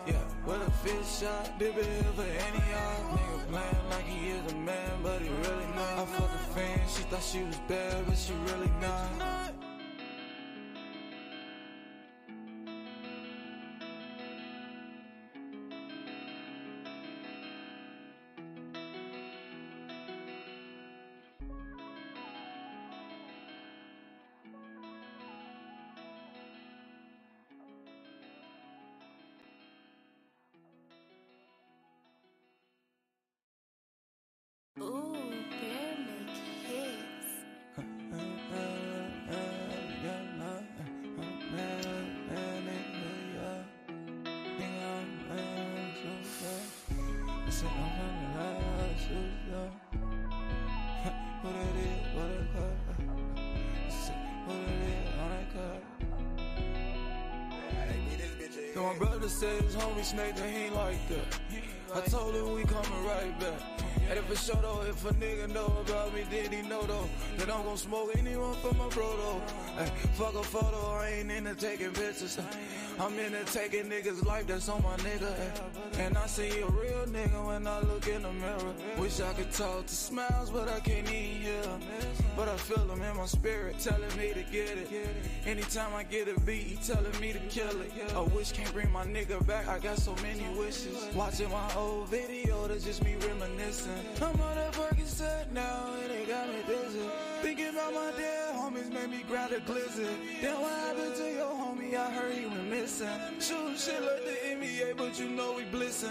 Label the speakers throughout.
Speaker 1: Yeah, with a fish shot, dip it for any y'all. Nigga playing like he is a man, but he really not. I fucked a fan, she thought she was bad, but she really not.
Speaker 2: Ooh, Bear make hits.
Speaker 1: So my brother said his homie snake that he ain't like that. I told him we coming right back. And if it's sure though, if a nigga know about me, then he know though that I'm gon' smoke anyone for my bro though. Ay, fuck a photo, I ain't into taking pictures. I'm into taking niggas' life, that's on my nigga. Ay. And I see a real nigga when I look in the mirror. Wish I could talk to smiles, but I can't even hear him. But I feel him in my spirit, telling me to get it. Anytime I get a beat, he telling me to kill it. I wish can't bring my nigga back, I got so many wishes. Watching my old video, that's just me reminiscing. I'm on that Percocet now, and it got me dizzy. Thinking about my dead homies made me grab a glizzy. Then what happened to your homie? I heard he went missing. Shoot shit like the NBA, but you know we blissing.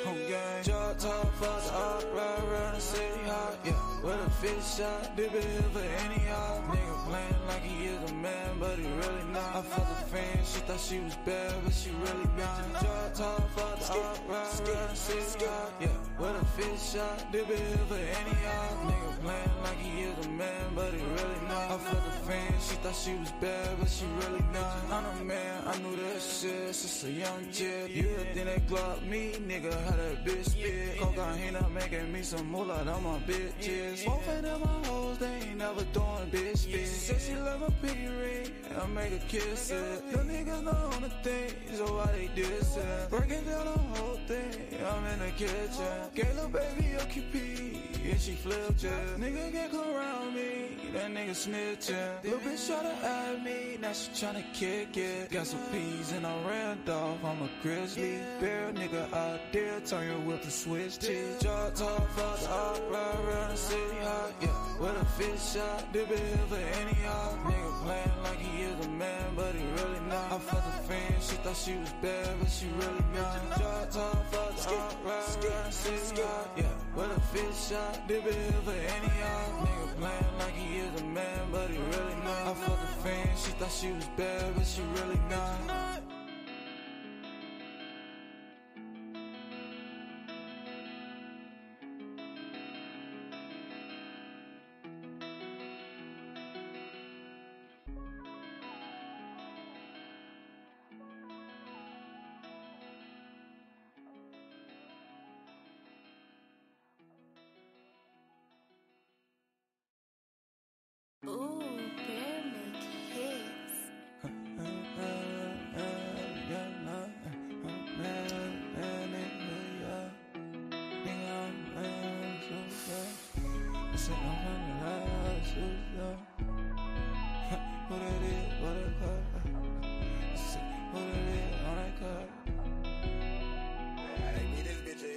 Speaker 1: Okay. Jaw talk, fuck up, ride around the city hot. Yeah, with a fish shot, dip it for any y'all. Nigga playing like he is a man, but he really not. I fucked a fan, she thought she was bad, but she really not. Jaw talk, fuck up, ride around the city hot. Yeah, with a fish shot, dip it for any y'all. Nigga playing like he is a man, but he really not. I fucked a fan, she thought she was bad, but she really not. I'm a man, I knew that shit since a young kid. Yeah, then they blocked me, nigga, how that bitch spit. Cocaine making me some moolah on my bitches. Both of them my hoes, they ain't never doing bitch fit. Said she love my pinky ring, and I make her kiss it. The niggas know on the thing, so why they diss it? Breaking down the whole thing, I'm in the kitchen. Gave little baby a QP, and she flipped it. Nigga can't come around me, that nigga snitching. Little bitch try to at me, now she tryna kick it. Got some peas and I ran off, I'm a grizzly bear. Nigga out there, turn your whip to switch cheese. Jaw talk, fuck up, ride around the city hot. Yeah, with a fish shot, dip it for any y'all. Nigga playing like he is a man, but he really not. I fucked a fan, she thought she was bad, but she really not. Jaw talk, fuck up, ride around the city hot. Yeah, with a fish shot, dip it for any y'all. Nigga playing like he is a man, but he really not. I fucked a fan, she thought she was bad, but she really not.
Speaker 2: Ooh, Bear make hits.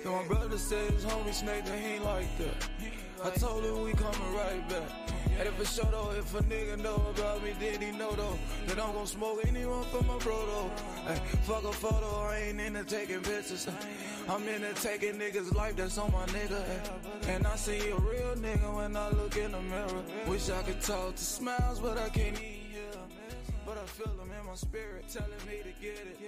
Speaker 1: So my brother said his homie snake that he ain't like that. I told him we coming right back. And if it's sure though, if a nigga know about me, then he know though that I'm gon' smoke anyone for my bro though. Ay, fuck a photo, I ain't into taking pictures. I'm into taking niggas' life, that's on my nigga. Ay. And I see a real nigga when I look in the mirror. Wish I could talk to smiles, but I can't even hear him. But I feel him in my spirit, telling me to get it.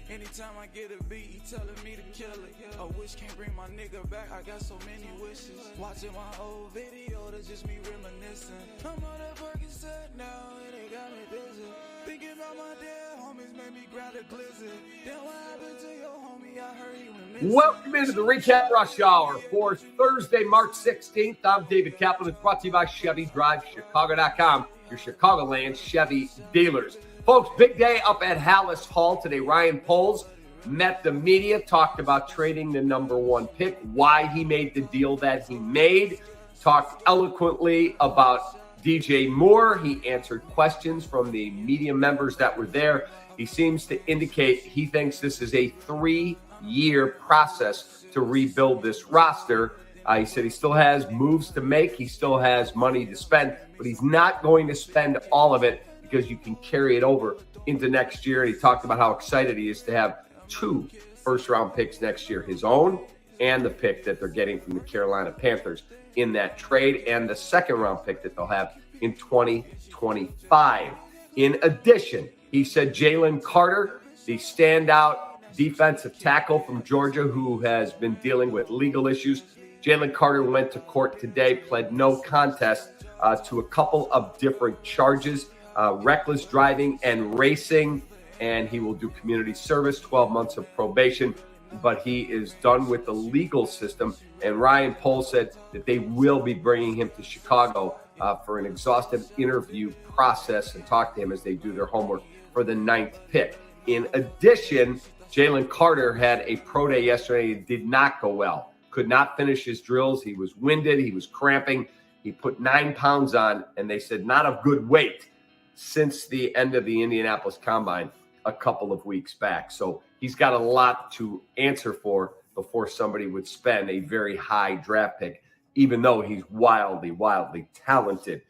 Speaker 1: Anytime I get a beat, he telling me to kill it. I wish can't bring my nigga back, I got so many wishes. Watching my old video, that's just me reminiscing. I'm on that Percocet now, and it got me dizzy. Thinking about my dead homies made me grab a glizzy. Then what happened to your homie? I heard he went missing.
Speaker 3: Welcome into the Recap Rush Hour for Thursday, March 16th. I'm David Kaplan. It's brought to you by Chevy Drive Chicago.com, your Chicagoland Chevy dealers. Folks, big day up at Hallis Hall today. Ryan Poles met the media, talked about trading the number 1 pick, why he made the deal that he made, talked eloquently about DJ Moore. He answered questions from the media members that were there. He seems to indicate he thinks this is a 3-year process to rebuild this roster. He said he still has moves to make. He still has money to spend, but he's not going to spend all of it because you can carry it over into next year. And he talked about how excited he is to have 2 first-round picks next year, his own and the pick that they're getting from the Carolina Panthers in that trade, and the second-round pick that they'll have in 2025. In addition, he said Jalen Carter, the standout defensive tackle from Georgia who has been dealing with legal issues. Jalen Carter went to court today, pled no contest to a couple of different charges, reckless driving and racing, and he will do community service, 12 months of probation, but he is done with the legal system. And Ryan Poles said that they will be bringing him to Chicago for an exhaustive interview process and talk to him as they do their homework for the 9th pick. In addition, Jalen Carter had a pro day yesterday. It did not go well. Could not finish his drills. He was winded. He was cramping. He put 9 pounds on, and they said not of good weight since the end of the Indianapolis Combine a couple of weeks back. So he's got a lot to answer for before somebody would spend a very high draft pick, even though he's wildly, wildly talented.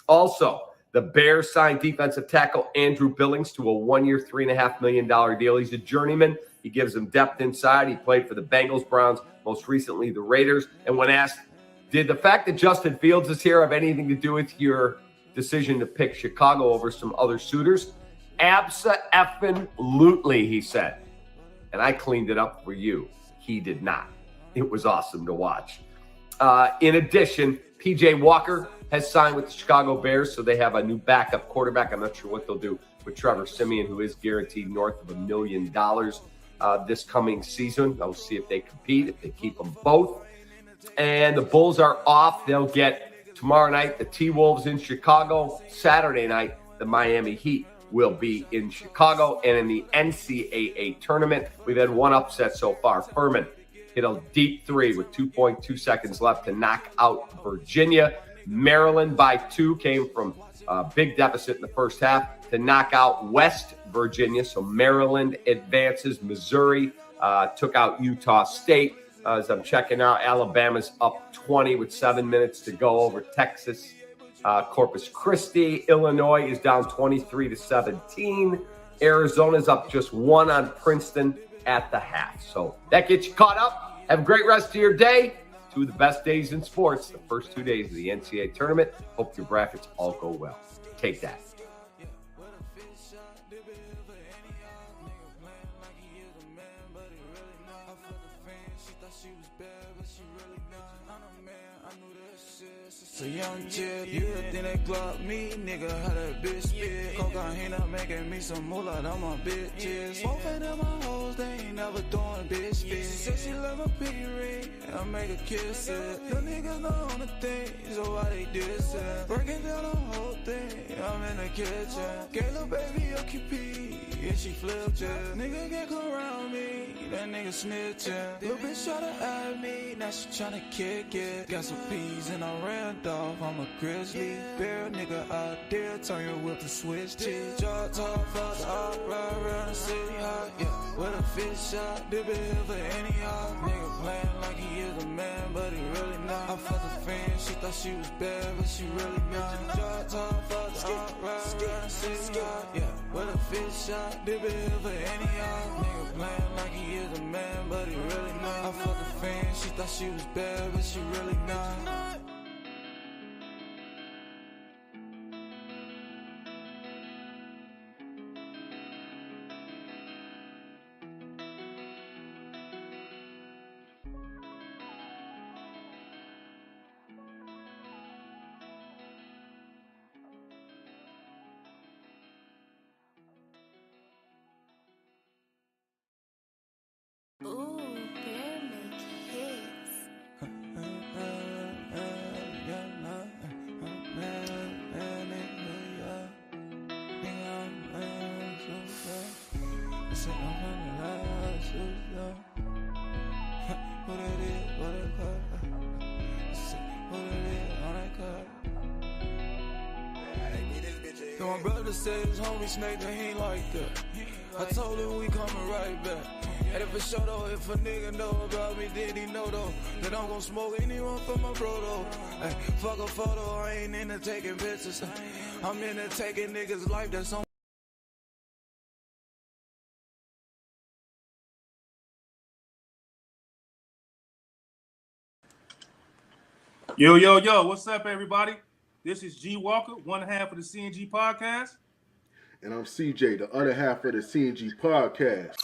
Speaker 3: Also, the Bears signed defensive tackle Andrew Billings to a 1-year, $3.5 million deal. He's a journeyman. He gives them depth inside. He played for the Bengals, Browns, most recently the Raiders. And when asked, did the fact that Justin Fields is here have anything to do with your decision to pick Chicago over some other suitors? Abso-effing-lutely, he said. And I cleaned it up for you. He did not. It was awesome to watch. In addition, P.J. Walker has signed with the Chicago Bears, so they have a new backup quarterback. I'm not sure what they'll do with Trevor Siemian, who is guaranteed north of $1 million this coming season. I'll see if they compete, if they keep them both. And the Bulls are off. They'll get tomorrow night the T-Wolves in Chicago. Saturday night, the Miami Heat will be in Chicago. And in the NCAA tournament, we've had one upset so far. Furman hit a deep 3 with 2.2 seconds left to knock out Virginia. Maryland by 2 came from a big deficit in the first half to knock out West Virginia. So Maryland advances. Missouri took out Utah State. As I'm checking out, Alabama's up 20 with 7 minutes to go over Texas. Corpus Christi. Illinois is down 23-17. Arizona's up just 1 on Princeton at the half. So that gets you caught up. Have a great rest of your day. 2 of the best days in sports, the first 2 days of the NCAA tournament. Hope your brackets all go well. Take that.
Speaker 1: So young chick, you think that Glock me, nigga, how that bitch spit. Cocaine up making me some moolah, I'm my bitches. Both of them my hoes, they ain't never doing bitch spit. Said she love my pinky ring, and I make her kiss it. The niggas know on the thing, so why they diss it? Breaking down the whole thing, I'm in the kitchen. Gave little baby a QP, and she flipped it. Nigga can't come around me, that nigga snitching. Little bitch tryna at me, now she tryna kick it. Got some peas and I ran off, I'm a grizzly bear, nigga out there, turn your whip to switch cheese. Jaw talk, fuck the op, ride around the city hot, yeah. With a fish shot, dip it here for any hop. Nigga playing like he is a man, but he really not. I fucked a friend, she thought she was bad, but she really not. Jaw talk, fuck the op, ride around the city hot, yeah. With a fish shot, dip it here for any hop. Nigga playing like he is a man, but he really not. I fucked a friend, she thought she was bad, but she really not.
Speaker 2: Ooh, bear make hits.
Speaker 1: My brother said his homie snake that he ain't like that. I told him we coming right back. And if it's sure though, if a nigga know about me, then he know though that I'm gon' smoke anyone for my bro though. Hey, fuck a photo, I ain't into taking pictures. I'm into taking niggas' life that's on.
Speaker 4: Yo, what's up, everybody? This is G Walker, one half of the CNG podcast.
Speaker 5: And I'm CJ, the other half of the CNG podcast.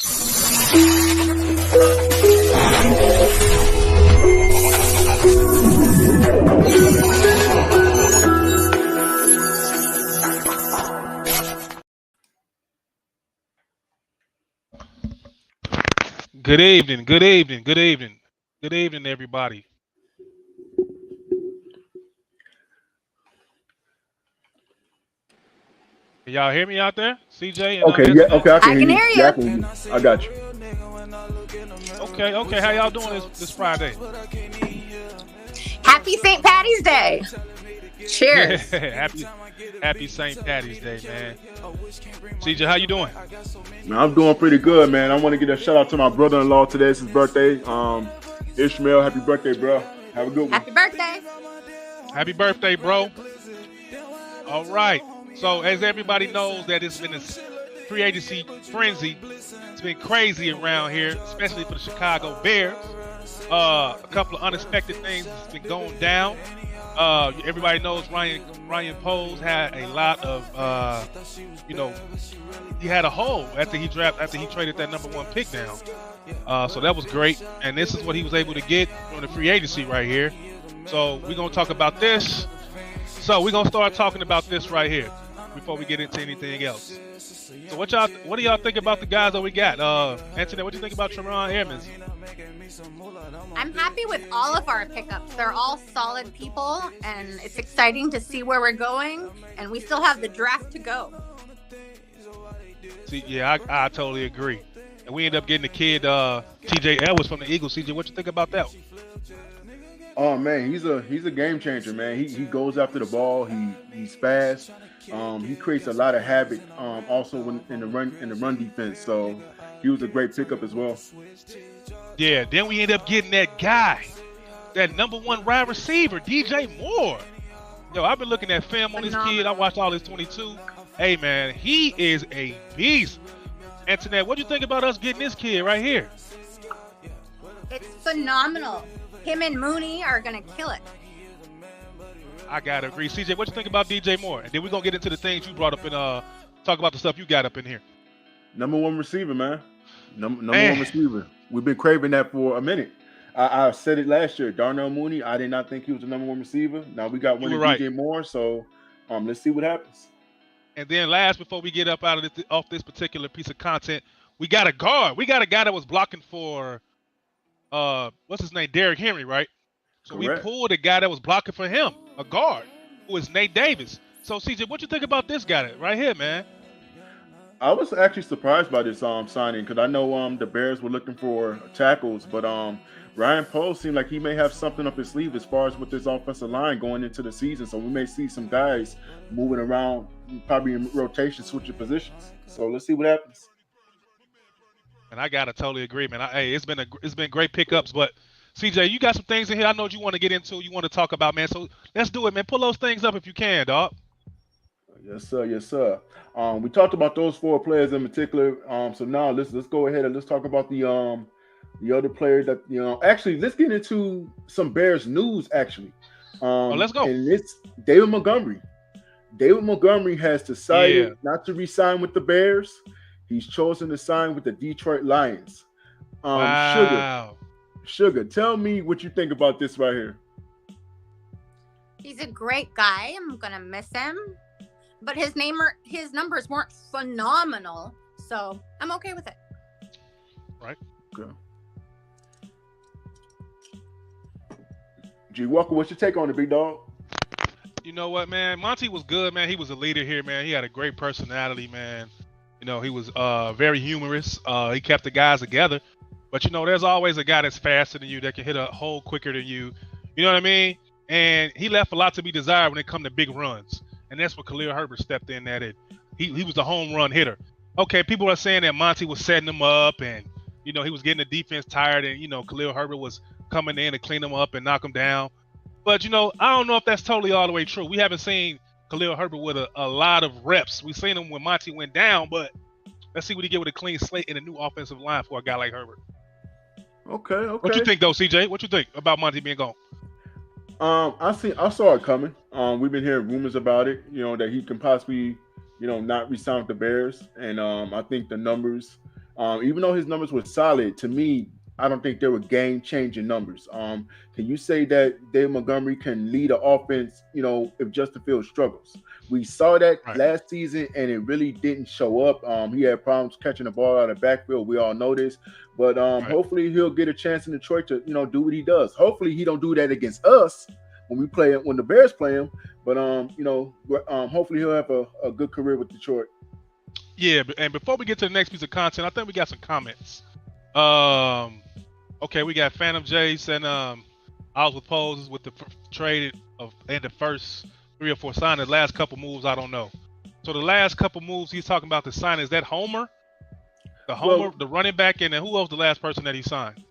Speaker 6: Good evening, everybody. Can y'all hear me out there? CJ?
Speaker 5: Okay, yeah, okay, I can hear you.
Speaker 2: hear
Speaker 5: Yeah, I got you.
Speaker 6: Okay, how y'all doing this Friday?
Speaker 2: Happy St. Patty's Day. Cheers.
Speaker 6: Happy St. Patty's Day, man. CJ, how you doing?
Speaker 5: Man, I'm doing pretty good, man. I want to give a shout out to my brother-in-law today. It's his birthday. Ishmael, happy birthday, bro. Have a good one.
Speaker 2: Happy birthday.
Speaker 6: Happy birthday, bro. All right. So, as everybody knows, that it's been a free agency frenzy. It's been crazy around here, especially for the Chicago Bears. A couple of unexpected things has been going down. Everybody knows Ryan Poles had a lot of, he had a hole after he traded that number 1 pick down. So that was great, and this is what he was able to get from the free agency right here. So we're gonna talk about this. So we're gonna start talking about this right here before we get into anything else. So what do y'all think about the guys that we got? Anthony, what do you think about Teron Airmans?
Speaker 2: I'm happy with all of our pickups. They're all solid people, and it's exciting to see where we're going, and we still have the draft to go.
Speaker 6: See, yeah, I totally agree. And we end up getting the kid TJ Edwards from the Eagles. CJ, what you think about that?
Speaker 5: Oh man, he's a game changer, man. He goes after the ball. He's fast. He creates a lot of havoc. Also in the run defense. So he was a great pickup as well.
Speaker 6: Yeah. Then we end up getting that guy, that number 1 wide receiver, DJ Moore. Yo, I've been looking at film on this kid. I watched all his 22. Hey man, he is a beast. Antoinette, what do you think about us getting this kid right here?
Speaker 2: It's phenomenal. Him and Mooney are going to kill it.
Speaker 6: I got to agree. CJ, what you think about DJ Moore? And then we're going to get into the things you brought up and talk about the stuff you got up in here.
Speaker 5: Number 1 receiver, man. Number 1 receiver. We've been craving that for a minute. I said it last year. Darnell Mooney, I did not think he was the number 1 receiver. Now we got one in DJ Moore, so let's see what happens.
Speaker 6: And then last, before we get up out of off this particular piece of content, we got a guard. We got a guy that was blocking for what's his name? Derrick Henry, right? So
Speaker 5: Correct.
Speaker 6: We pulled a guy that was blocking for him, a guard, who is Nate Davis. So CJ, what you think about this guy right here, man?
Speaker 5: I was actually surprised by this signing because I know the Bears were looking for tackles, but Ryan Poles seemed like he may have something up his sleeve as far as with this offensive line going into the season. So we may see some guys moving around, probably in rotation, switching positions. So let's see what happens.
Speaker 6: And I gotta totally agree, man. It's been great pickups, but CJ, you got some things in here I know you want to get into, you want to talk about, man. So let's do it, man. Pull those things up if you can, dog.
Speaker 5: Yes, sir. Yes, sir. We talked about those 4 players in particular. So now let's go ahead and let's talk about the other players that Actually, let's get into some Bears news. Actually,
Speaker 6: let's go.
Speaker 5: And it's David Montgomery. David Montgomery has decided not to re-sign with the Bears. He's chosen to sign with the Detroit Lions.
Speaker 6: Wow.
Speaker 5: Sugar, tell me what you think about this right here.
Speaker 2: He's a great guy. I'm going to miss him. But his numbers weren't phenomenal, so I'm okay with it.
Speaker 6: Right.
Speaker 5: Okay. G Walker, what's your take on it, big dog?
Speaker 6: You know what, man? Monty was good, man. He was a leader here, man. He had a great personality, man. You know, he was very humorous. He kept the guys together. But, there's always a guy that's faster than you that can hit a hole quicker than you. You know what I mean? And he left a lot to be desired when it come to big runs. and that's where Khalil Herbert stepped in at it. He was the home run hitter. Okay, people are saying that Monty was setting him up, and he was getting the defense tired, and Khalil Herbert was coming in to clean him up and knock him down. But I don't know if that's totally all the way true. We haven't seen Khalil Herbert with a lot of reps. We've seen him when Monty went down, but let's see what he get with a clean slate and a new offensive line for a guy like Herbert.
Speaker 5: Okay.
Speaker 6: What you think though, CJ? What you think about Monty being gone?
Speaker 5: I saw it coming. We've been hearing rumors about it, that he can possibly, not resign with the Bears. And I think the numbers, even though his numbers were solid, to me, I don't think they were game-changing numbers. Can you say that Dave Montgomery can lead an offense, if Justin Fields struggles? We saw that last season, and it really didn't show up. He had problems catching the ball out of the backfield. We all know this. But hopefully he'll get a chance in Detroit to, do what he does. Hopefully he don't do that against us when the Bears play him. But, hopefully he'll have a good career with Detroit.
Speaker 6: Yeah, and before we get to the next piece of content, I think we got some comments. Okay, we got Phantom J saying I was with Poses with the trade and the first 3 or 4 signings. The last couple moves, I don't know. So the last couple moves he's talking about the sign, is that Homer? The running back, and then who else the last person that he signed?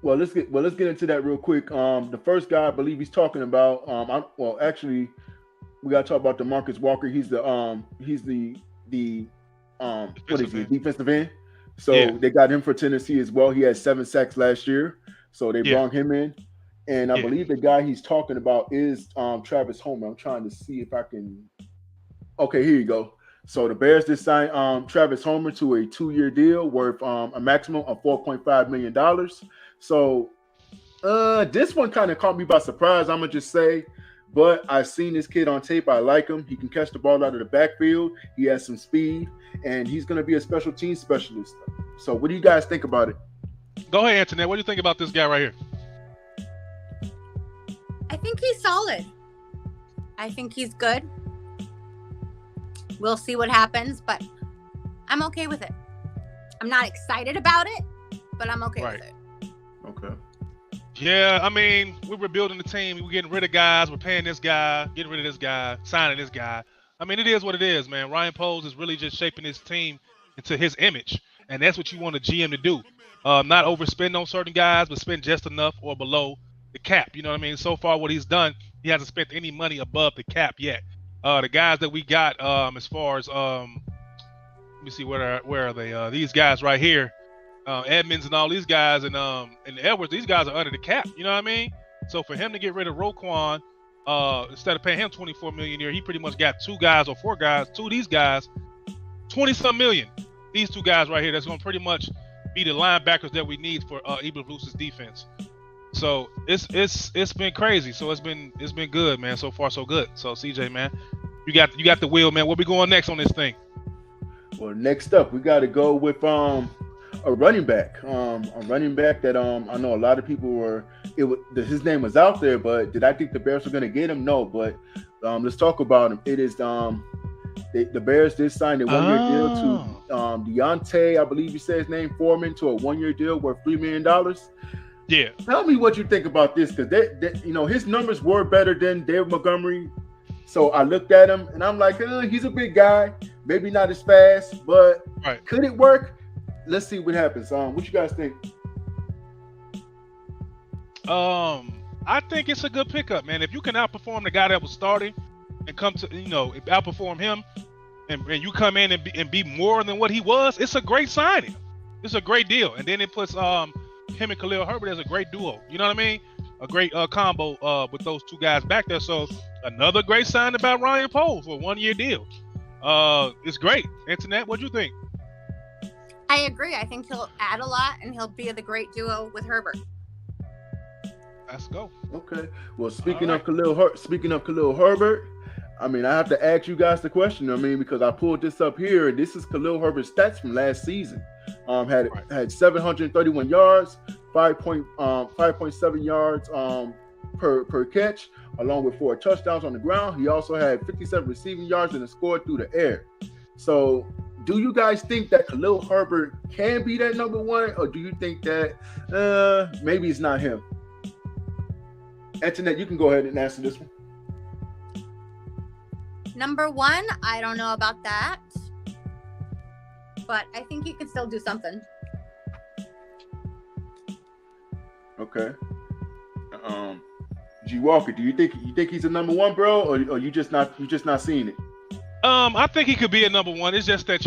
Speaker 5: Let's get into that real quick. The first guy I believe he's talking about, actually we gotta talk about DeMarcus Walker. He's the defensive end. So they got him for Tennessee as well. He had 7 sacks last year. So they brought him in. And I believe the guy he's talking about is Travis Homer. I'm trying to see if I can. Okay, here you go. So the Bears just signed Travis Homer to a 2-year deal worth a maximum of $4.5 million. So this one kind of caught me by surprise, I'm going to just say. But I've seen this kid on tape. I like him. He can catch the ball out of the backfield. He has some speed, and he's going to be a special team specialist. So what do you guys think about it?
Speaker 6: Go ahead, Antoinette. What do you think about this guy right here?
Speaker 2: I think he's solid. I think he's good. We'll see what happens, but I'm okay with it. I'm not excited about it, but I'm okay with it.
Speaker 5: Okay.
Speaker 6: Yeah, I mean, we're rebuilding the team. We're getting rid of guys. We're paying this guy, getting rid of this guy, signing this guy. I mean, it is what it is, man. Ryan Poles is really just shaping his team into his image, and that's what you want a GM to do. Not overspend on certain guys, but spend just enough or below the cap. You know what I mean? So far, what he's done, he hasn't spent any money above the cap yet. The guys that we got, as far as let me see, where are they? These guys right here. Edmonds and all these guys and Edwards, these guys are under the cap. You know what I mean? So for him to get rid of Roquan, instead of paying him $24 million a year, he pretty much got 2 guys or 4 guys, 2 of these guys, $20-some million. These 2 guys right here, that's going to pretty much be the linebackers that we need for Eberflus's defense. So it's been crazy. So it's been good, man. So far so good. So CJ, man, you got the wheel, man. Where we going next on this thing?
Speaker 5: Well, next up we got to go with a running back that I know a lot of people his name was out there, but did I think the Bears were going to get him? No, but let's talk about him. It is the Bears did sign a 1-year deal to Deontay, I believe you said his name, Foreman, to a 1-year deal worth $3 million.
Speaker 6: Yeah.
Speaker 5: Tell me what you think about this, because his numbers were better than Dave Montgomery. So I looked at him and I'm like, he's a big guy, maybe not as fast, but could it work? Let's see what happens. What you guys think?
Speaker 6: I think it's a good pickup, man. If you can outperform the guy that was starting and come to, outperform him, and you come in and be more than what he was, it's a great signing. It's a great deal, and then it puts him and Khalil Herbert as a great duo. You know what I mean? A great combo with those 2 guys back there. So another great sign about Ryan Poles for a 1-year deal. It's great. Antoinette, what do you think?
Speaker 2: I agree. I think he'll add a lot, and he'll be the great duo with Herbert.
Speaker 6: Let's go.
Speaker 5: Okay. Well, speaking of Khalil Herbert, I mean, I have to ask you guys the question. I mean, because I pulled this up here, and this is Khalil Herbert's stats from last season. Had 731 yards, 5.7 yards per catch, along with 4 touchdowns on the ground. He also had 57 receiving yards and scored through the air. So, do you guys think that Khalil Herbert can be that number 1, or do you think that maybe it's not him? Antoinette, you can go ahead and answer this one.
Speaker 2: Number one, I don't know about that, but I think he could still do something.
Speaker 5: Okay. G Walker, do you think he's a number one, bro, or you just not seeing it?
Speaker 6: I think he could be a number one. It's just that,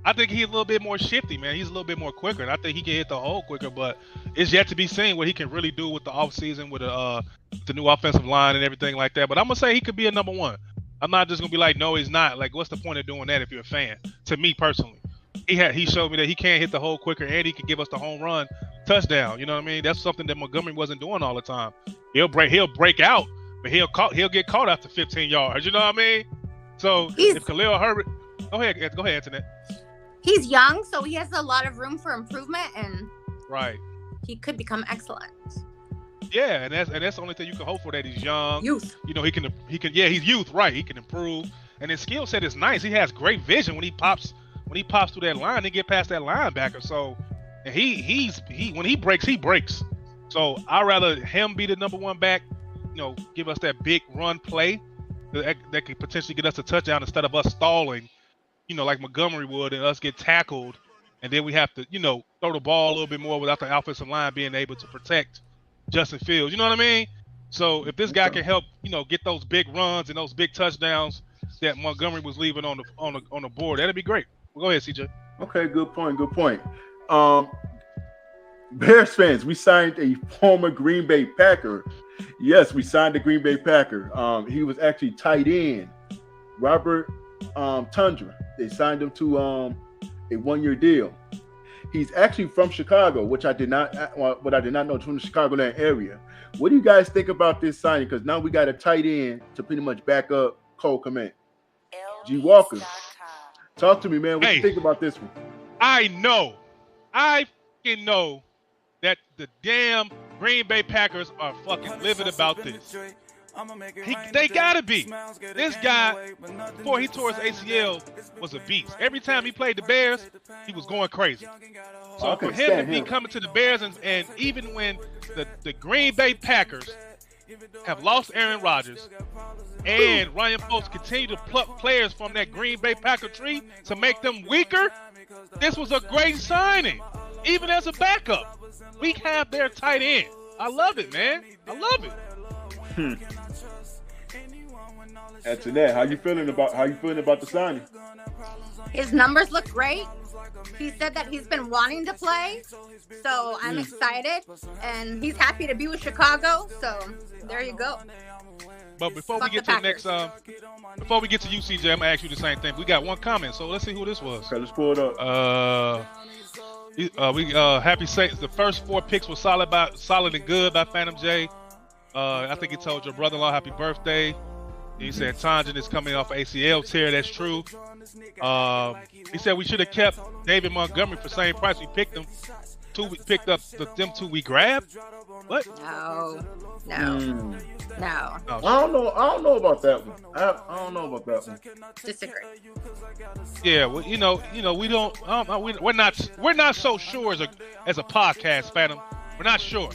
Speaker 6: I think he's a little bit more shifty, man. He's a little bit more quicker, and I think he can hit the hole quicker, but it's yet to be seen what he can really do with the offseason, with the new offensive line and everything like that. But I'm going to say he could be a number one. I'm not just going to be like, no, he's not. Like, what's the point of doing that if you're a fan? To me personally. He showed me that he can hit the hole quicker, and he can give us the home run touchdown. You know what I mean? That's something that Montgomery wasn't doing all the time. He'll break out, but he'll get caught after 15 yards. You know what I mean? So if Khalil Herbert, go ahead, Antoinette.
Speaker 2: He's young, so he has a lot of room for improvement, and
Speaker 6: right,
Speaker 2: he could become excellent.
Speaker 6: Yeah, and that's the only thing you can hope for, that he's young.
Speaker 2: Youth.
Speaker 6: He can. Yeah, he's youth, right? He can improve, and his skill set is nice. He has great vision when he pops through that line and get past that linebacker. So, and he when he breaks. So I'd rather him be the number one back, give us that big run play that could potentially get us a touchdown instead of us stalling, like Montgomery would, and us get tackled, and then we have to, throw the ball a little bit more without the offensive line being able to protect Justin Fields. You know what I mean? So if this guy can help, get those big runs and those big touchdowns that Montgomery was leaving on the board, that'd be great. Well, go ahead, CJ.
Speaker 5: Okay, good point. Bears fans, we signed a former Green Bay Packer. Yes, we signed a Green Bay Packer. He was actually tight end, Robert Tundra. They signed him to a 1-year deal. He's actually from Chicago, which I did not know, from the Chicagoland area. What do you guys think about this signing? Because now we got a tight end to pretty much back up Cole Kmet. G Walker, talk to me, man. What do you think about this one? I
Speaker 6: fucking know that the damn Green Bay Packers are fucking livid about this. They gotta be. This guy, before he tore his ACL, was a beast. Every time he played the Bears, he was going crazy. So for him to be coming to the Bears, and even when the Green Bay Packers have lost Aaron Rodgers, and Ryan Post continue to pluck players from that Green Bay Packer tree to make them weaker, this was a great signing. Even as a backup, we have their tight end. I love it, man. I love it.
Speaker 5: Antoinette, how you feeling about the signing?
Speaker 2: His numbers look great. He said that he's been wanting to play, so I'm excited, and he's happy to be with Chicago. So there you go.
Speaker 6: But before we get to the next, before we get to you, CJ, I'm gonna ask you the same thing. We got one comment, so let's see who this was.
Speaker 5: Okay, let's pull it up.
Speaker 6: Happy Saints. The first 4 picks were solid and good by Phantom J. I think he told your brother-in-law happy birthday. He said Tonjan is coming off ACL tear. That's true. He said we should have kept David Montgomery for the same price we picked him. We picked up them 2 we grabbed. What?
Speaker 2: No.
Speaker 5: I don't know about that one. I don't know about that one.
Speaker 2: Disagree.
Speaker 6: Yeah, well, we don't. We're not so sure as a podcast, Phantom. We're not sure.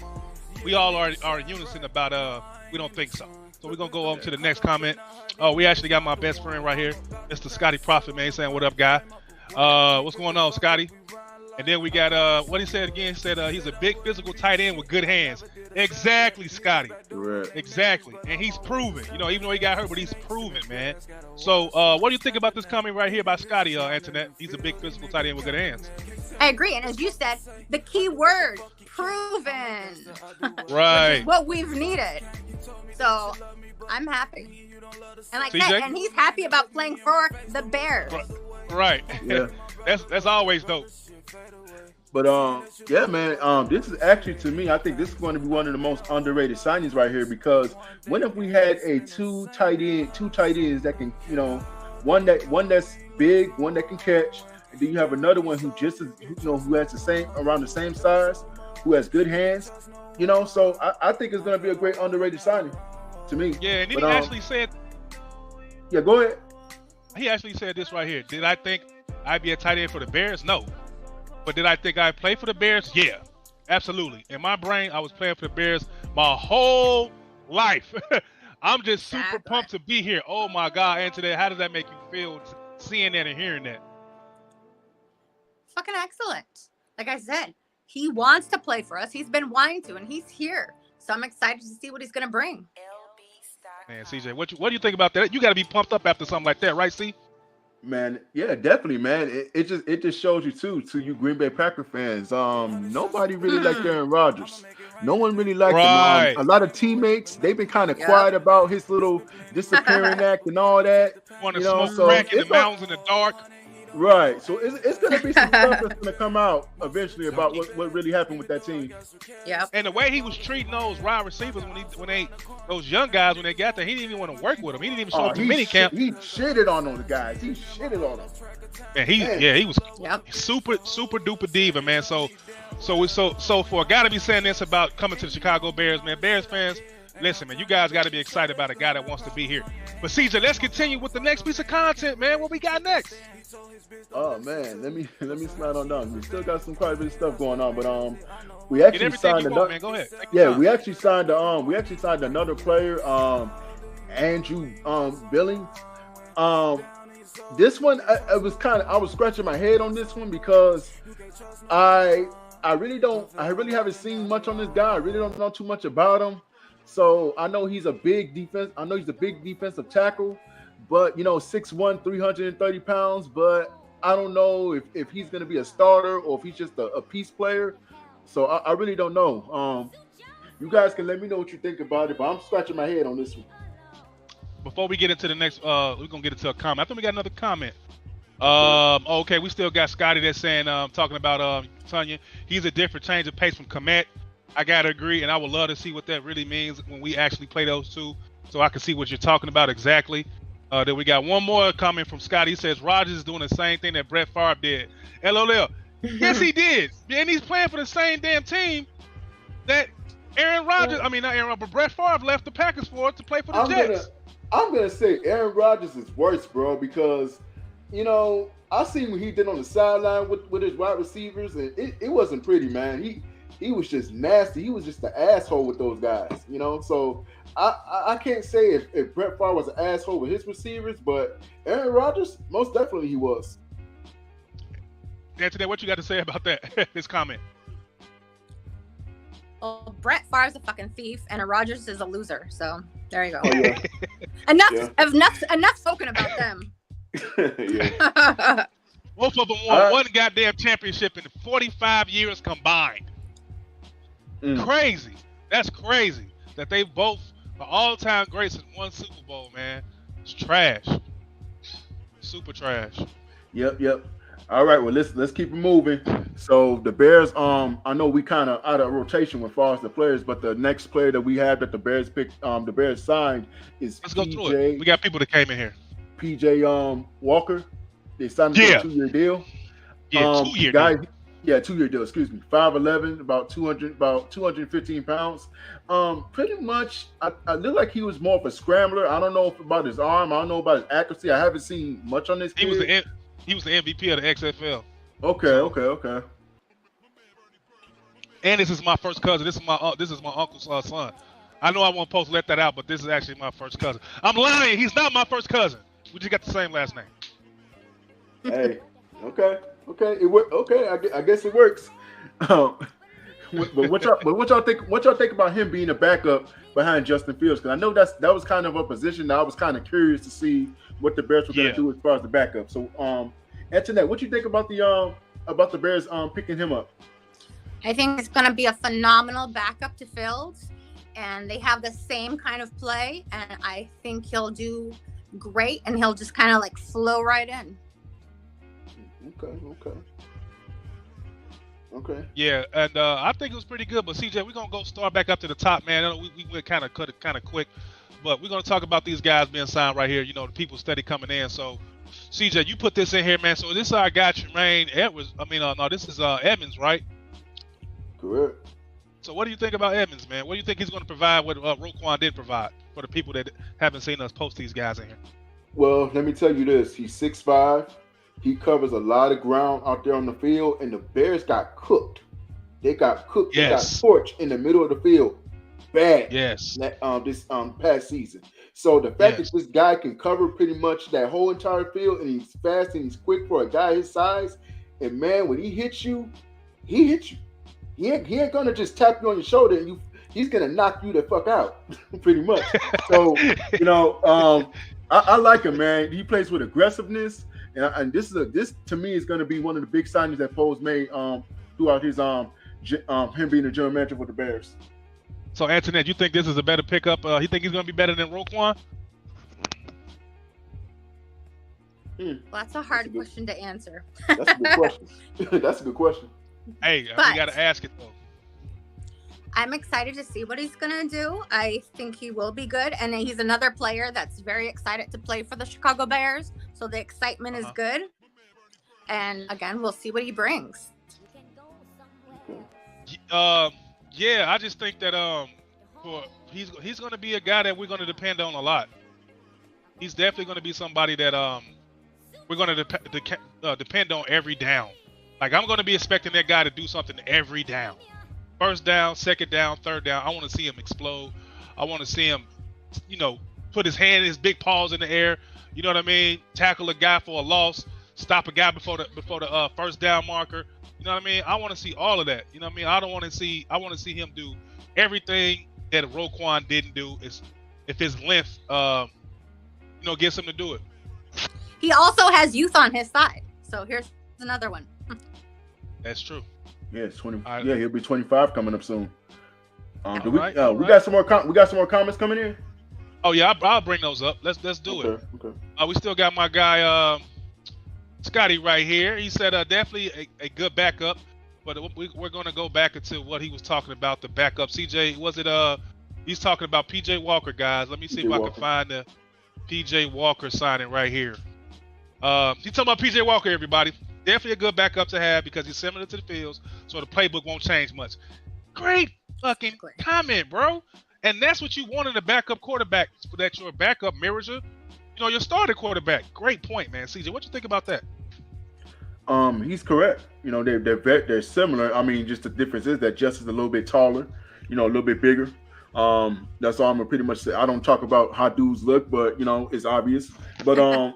Speaker 6: We all are in unison about we don't think so. So we're gonna go on to the next comment. Oh, we actually got my best friend right here, Mr. Scotty Prophet, man, saying what up, guy. What's going on, Scotty? And then we got what he said again. He said he's a big physical tight end with good hands. Exactly, Scotty.
Speaker 5: Correct.
Speaker 6: Exactly. And he's proven, even though he got hurt, but he's proven, man. So what do you think about this comment right here by Scotty, Antoinette? He's a big physical tight end with good hands.
Speaker 2: I agree. And as you said, the key word, proven.
Speaker 6: Right.
Speaker 2: Which is what we've needed. So I'm happy. And and he's happy about playing for the Bears.
Speaker 6: Right.
Speaker 5: Yeah.
Speaker 6: That's always dope.
Speaker 5: But yeah, man, this is actually, to me, I think this is going to be one of the most underrated signings right here, because when have we had two tight ends that can, one that's big, one that can catch, and then you have another one who just is, who has around the same size, who has good hands, So I think it's going to be a great underrated signing to me.
Speaker 6: Yeah, and then he actually said.
Speaker 5: Yeah, go ahead.
Speaker 6: He actually said this right here. Did I think I'd be a tight end for the Bears? No. But did I think I'd play for the Bears? Yeah, absolutely. In my brain, I was playing for the Bears my whole life. I'm just super
Speaker 2: Exactly.
Speaker 6: pumped to be here. Oh my God, Anthony, how does that make you feel seeing that and hearing that?
Speaker 2: Fucking excellent. Like I said, he wants to play for us. He's been wanting to, and he's here. So I'm excited to see what he's gonna bring.
Speaker 6: Man, CJ, what do you think about that? You got to be pumped up after something like that, right, C?
Speaker 5: Man, yeah, definitely, man. It just shows you to you Green Bay Packer fans. Nobody really liked Aaron Rodgers. No one really liked
Speaker 6: Right.
Speaker 5: him. A lot of teammates, they've been kind of
Speaker 2: Yep.
Speaker 5: quiet about his little disappearing act and all that.
Speaker 6: Want to
Speaker 5: You know,
Speaker 6: smoke
Speaker 5: so
Speaker 6: crack in the
Speaker 5: it's
Speaker 6: mountains in the dark?
Speaker 5: Right. So it's gonna be some stuff that's gonna come out eventually about what really happened with that team.
Speaker 2: Yep.
Speaker 6: And the way he was treating those wide receivers when those young guys when they got there, he didn't even want to work with them. He didn't even show up to mini-camp.
Speaker 5: He shitted on those guys. He shitted on them.
Speaker 6: Man, he was super duper diva, man. So for a guy to be saying this about coming to the Chicago Bears, man, Bears fans, listen, man, you guys got to be excited about a guy that wants to be here. But CJ, let's continue with the next piece of content, man. What we got next?
Speaker 5: Oh man, let me slide on down. We still got some quite a bit of stuff going on, but we actually signed
Speaker 6: another. Man, go ahead.
Speaker 5: we actually signed another player, Andrew Billings. This one I was scratching my head on this one because I really haven't seen much on this guy. I really don't know too much about him. So I know he's a big defensive tackle, but 6'1", 330 pounds. But I don't know if he's going to be a starter or if he's just a piece player. So I really don't know. You guys can let me know what you think about it, but I'm scratching my head on this one.
Speaker 6: Before we get into the next, we're gonna get into a comment. I think we got another comment. Okay, we still got Scotty that's saying, talking about Tanya. He's a different change of pace from Komet. I gotta agree, and I would love to see what that really means when we actually play those two, so I can see what you're talking about exactly. Then we got one more comment from Scotty. He says Rodgers is doing the same thing that Brett Favre did. LOL. Yes, he did, and he's playing for the same damn team that Aaron Rodgers. I mean, not Aaron, but Brett Favre left the Packers for to play for the Jets.
Speaker 5: I'm gonna say Aaron Rodgers is worse, bro, because I seen what he did on the sideline with his wide receivers, and it wasn't pretty, man. He was just nasty. He was just an asshole with those guys, So I can't say if Brett Favre was an asshole with his receivers, but Aaron Rodgers, most definitely he was.
Speaker 6: Anthony, what you got to say about that? This comment.
Speaker 2: Well, Brett Favre's a fucking thief, and Rodgers is a loser. So there you go.
Speaker 5: Oh, yeah.
Speaker 2: Enough spoken about them.
Speaker 5: Yeah.
Speaker 6: Both of them won one goddamn championship in 45 years combined. Crazy. That's crazy that they both are all-time greats in one Super Bowl, man. It's trash. Super trash.
Speaker 5: Yep. All right, well let's keep it moving. So the Bears, I know we kind of out of rotation with far as the players, but the next player that we have that the Bears picked, the Bears signed is
Speaker 6: Let's go through it. We got people that came in here.
Speaker 5: PJ Walker. They signed him to a 2-year deal.
Speaker 6: Yeah, 2-year deal.
Speaker 5: Yeah, 2-year deal. Excuse me. 5'11", about 215 pounds. Pretty much, I look like he was more of a scrambler. I don't know about his arm. I don't know about his accuracy. I haven't seen much on this kid.
Speaker 6: He was the MVP of the XFL.
Speaker 5: Okay.
Speaker 6: And this is my first cousin. This is my uncle's son. I know I won't supposed to let that out, but this is actually my first cousin. I'm lying. He's not my first cousin. We just got the same last name.
Speaker 5: Hey, okay. Okay, I guess it works. But what y'all think about him being a backup behind Justin Fields? Because I know that was kind of a position that I was kind of curious to see what the Bears were going to do as far as the backup. So, Antoinette, what you think about the Bears picking him up?
Speaker 2: I think it's going to be a phenomenal backup to Fields, and they have the same kind of play, and I think he'll do great, and he'll just kind of like flow right in.
Speaker 5: Okay.
Speaker 6: Yeah, and I think it was pretty good. But CJ, we're gonna start back up to the top, man. We went kind of quick, but we're gonna talk about these guys being signed right here. The people steady coming in. So, CJ, you put this in here, man. So this is our guy Tremaine Edwards. This is Edmonds, right?
Speaker 5: Correct.
Speaker 6: So what do you think about Edmonds, man? What do you think he's going to provide? What Roquan did provide for the people that haven't seen us post these guys in here?
Speaker 5: Well, let me tell you this: he's 6'5". He covers a lot of ground out there on the field, and the Bears got cooked. They got cooked.
Speaker 6: Yes.
Speaker 5: They got torched in the middle of the field. bad.
Speaker 6: Yes.
Speaker 5: This past season. So the fact that this guy can cover pretty much that whole entire field, and he's fast and he's quick for a guy his size, and man, when he hits you, he hits you. He ain't gonna just tap you on your shoulder and he's gonna knock you the fuck out, pretty much. So I like him, man. He plays with aggressiveness, and this to me is gonna be one of the big signings that Poles made throughout his him being the general manager for the Bears.
Speaker 6: So, Antoinette, you think this is a better pickup? You think he's going to be better than Roquan?
Speaker 2: Well, that's a hard question to answer.
Speaker 5: That's a good question. That's a good question.
Speaker 6: Hey, we got to ask it, though.
Speaker 2: I'm excited to see what he's going to do. I think he will be good. And he's another player that's very excited to play for the Chicago Bears. So the excitement is good. And, again, we'll see what he brings.
Speaker 6: Yeah, I just think that he's going to be a guy that we're going to depend on a lot. He's definitely going to be somebody that we're going to depend on every down. Like, I'm going to be expecting that guy to do something every down. First down, second down, third down. I want to see him explode. I want to see him, put his his big paws in the air. You know what I mean? Tackle a guy for a loss. Stop a guy before the first down marker. You know what I mean? I want to see all of that. You know what I mean? I want to see him do everything that Roquan didn't do. If his length, gets him to do it.
Speaker 2: He also has youth on his side. So here's another one.
Speaker 6: That's true.
Speaker 5: Yeah, it's 20.
Speaker 6: Right.
Speaker 5: Yeah, he'll be 25 coming up soon. We
Speaker 6: right.
Speaker 5: got some more. We got some more comments coming in.
Speaker 6: Oh yeah, I'll bring those up. Let's do it.
Speaker 5: Okay.
Speaker 6: We still got my guy Scotty right here. He said definitely a good backup, but we're going to go back into what he was talking about, the backup. CJ, was it he's talking about PJ Walker, guys. Let me see if I can find the PJ Walker signing right here. He's talking about PJ Walker, everybody. Definitely a good backup to have because he's similar to the Fields, so the playbook won't change much. Great fucking comment, bro. And that's what you want in a backup quarterback, that your backup mirrors your starting quarterback. Great point, man. CJ, what you think about that?
Speaker 5: He's correct. They're similar. I mean, just the difference is that Justin's a little bit taller, a little bit bigger. That's all I'm gonna pretty much say. I don't talk about how dudes look, but it's obvious. But I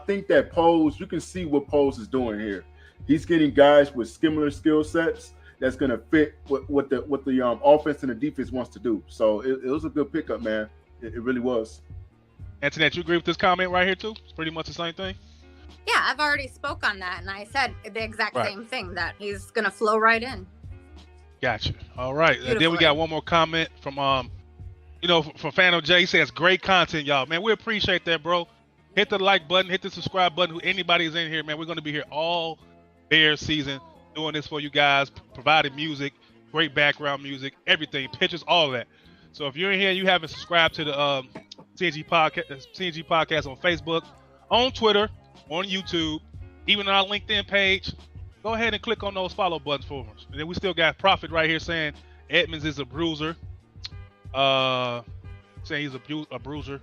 Speaker 5: think that Poles, you can see what Poles is doing here. He's getting guys with similar skill sets that's gonna fit what the offense and the defense wants to do. So it was a good pickup, man. It really was.
Speaker 6: Antoinette, you agree with this comment right here too? It's pretty much the same thing.
Speaker 2: Yeah, I've already spoke on that, and I said the exact same thing, that he's gonna flow right in.
Speaker 6: Gotcha. All right. And then we got one more comment from from Phantom J. He says, great content, y'all. Man, we appreciate that, bro. Hit the like button, hit the subscribe button. Who anybody's in here, man, we're gonna be here all Bears season doing this for you guys, providing music, great background music, everything, pictures, all of that. So if you're in here and you haven't subscribed to the CNG podcast on Facebook, on Twitter, on YouTube, even on our LinkedIn page, go ahead and click on those follow buttons for us. And then we still got Prophet right here saying Edmonds is a bruiser. Saying he's a bruiser.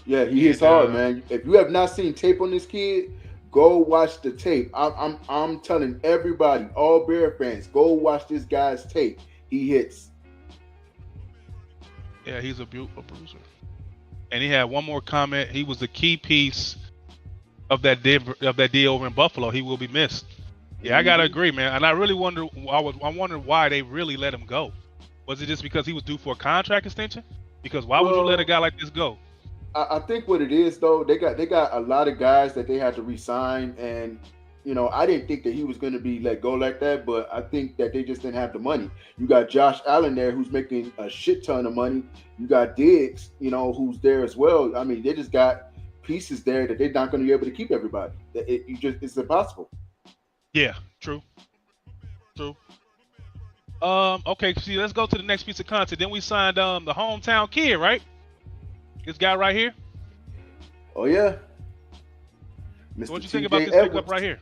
Speaker 5: Yeah, he hits hard, man. If you have not seen tape on this kid, go watch the tape. I'm telling everybody, all Bear fans, go watch this guy's tape. He hits.
Speaker 6: Yeah, he's a bruiser. And he had one more comment. He was the key piece of that deal over in Buffalo. He will be missed. Yeah, I gotta agree, man. And I really wonder. I wonder why they really let him go. Was it just because he was due for a contract extension? Because why would you let a guy like this go?
Speaker 5: I think what it is though, they got a lot of guys that they had to re-sign, and I didn't think that he was going to be let go like that, but I think that they just didn't have the money. You got Josh Allen there, who's making a shit ton of money. You got Diggs, who's there as well. I mean, they just got pieces there that they're not going to be able to keep everybody. It's impossible.
Speaker 6: Yeah, true. Okay, see, let's go to the next piece of content. Then we signed the hometown kid, right? This guy right here.
Speaker 5: Oh yeah.
Speaker 6: What you think about this pickup right here?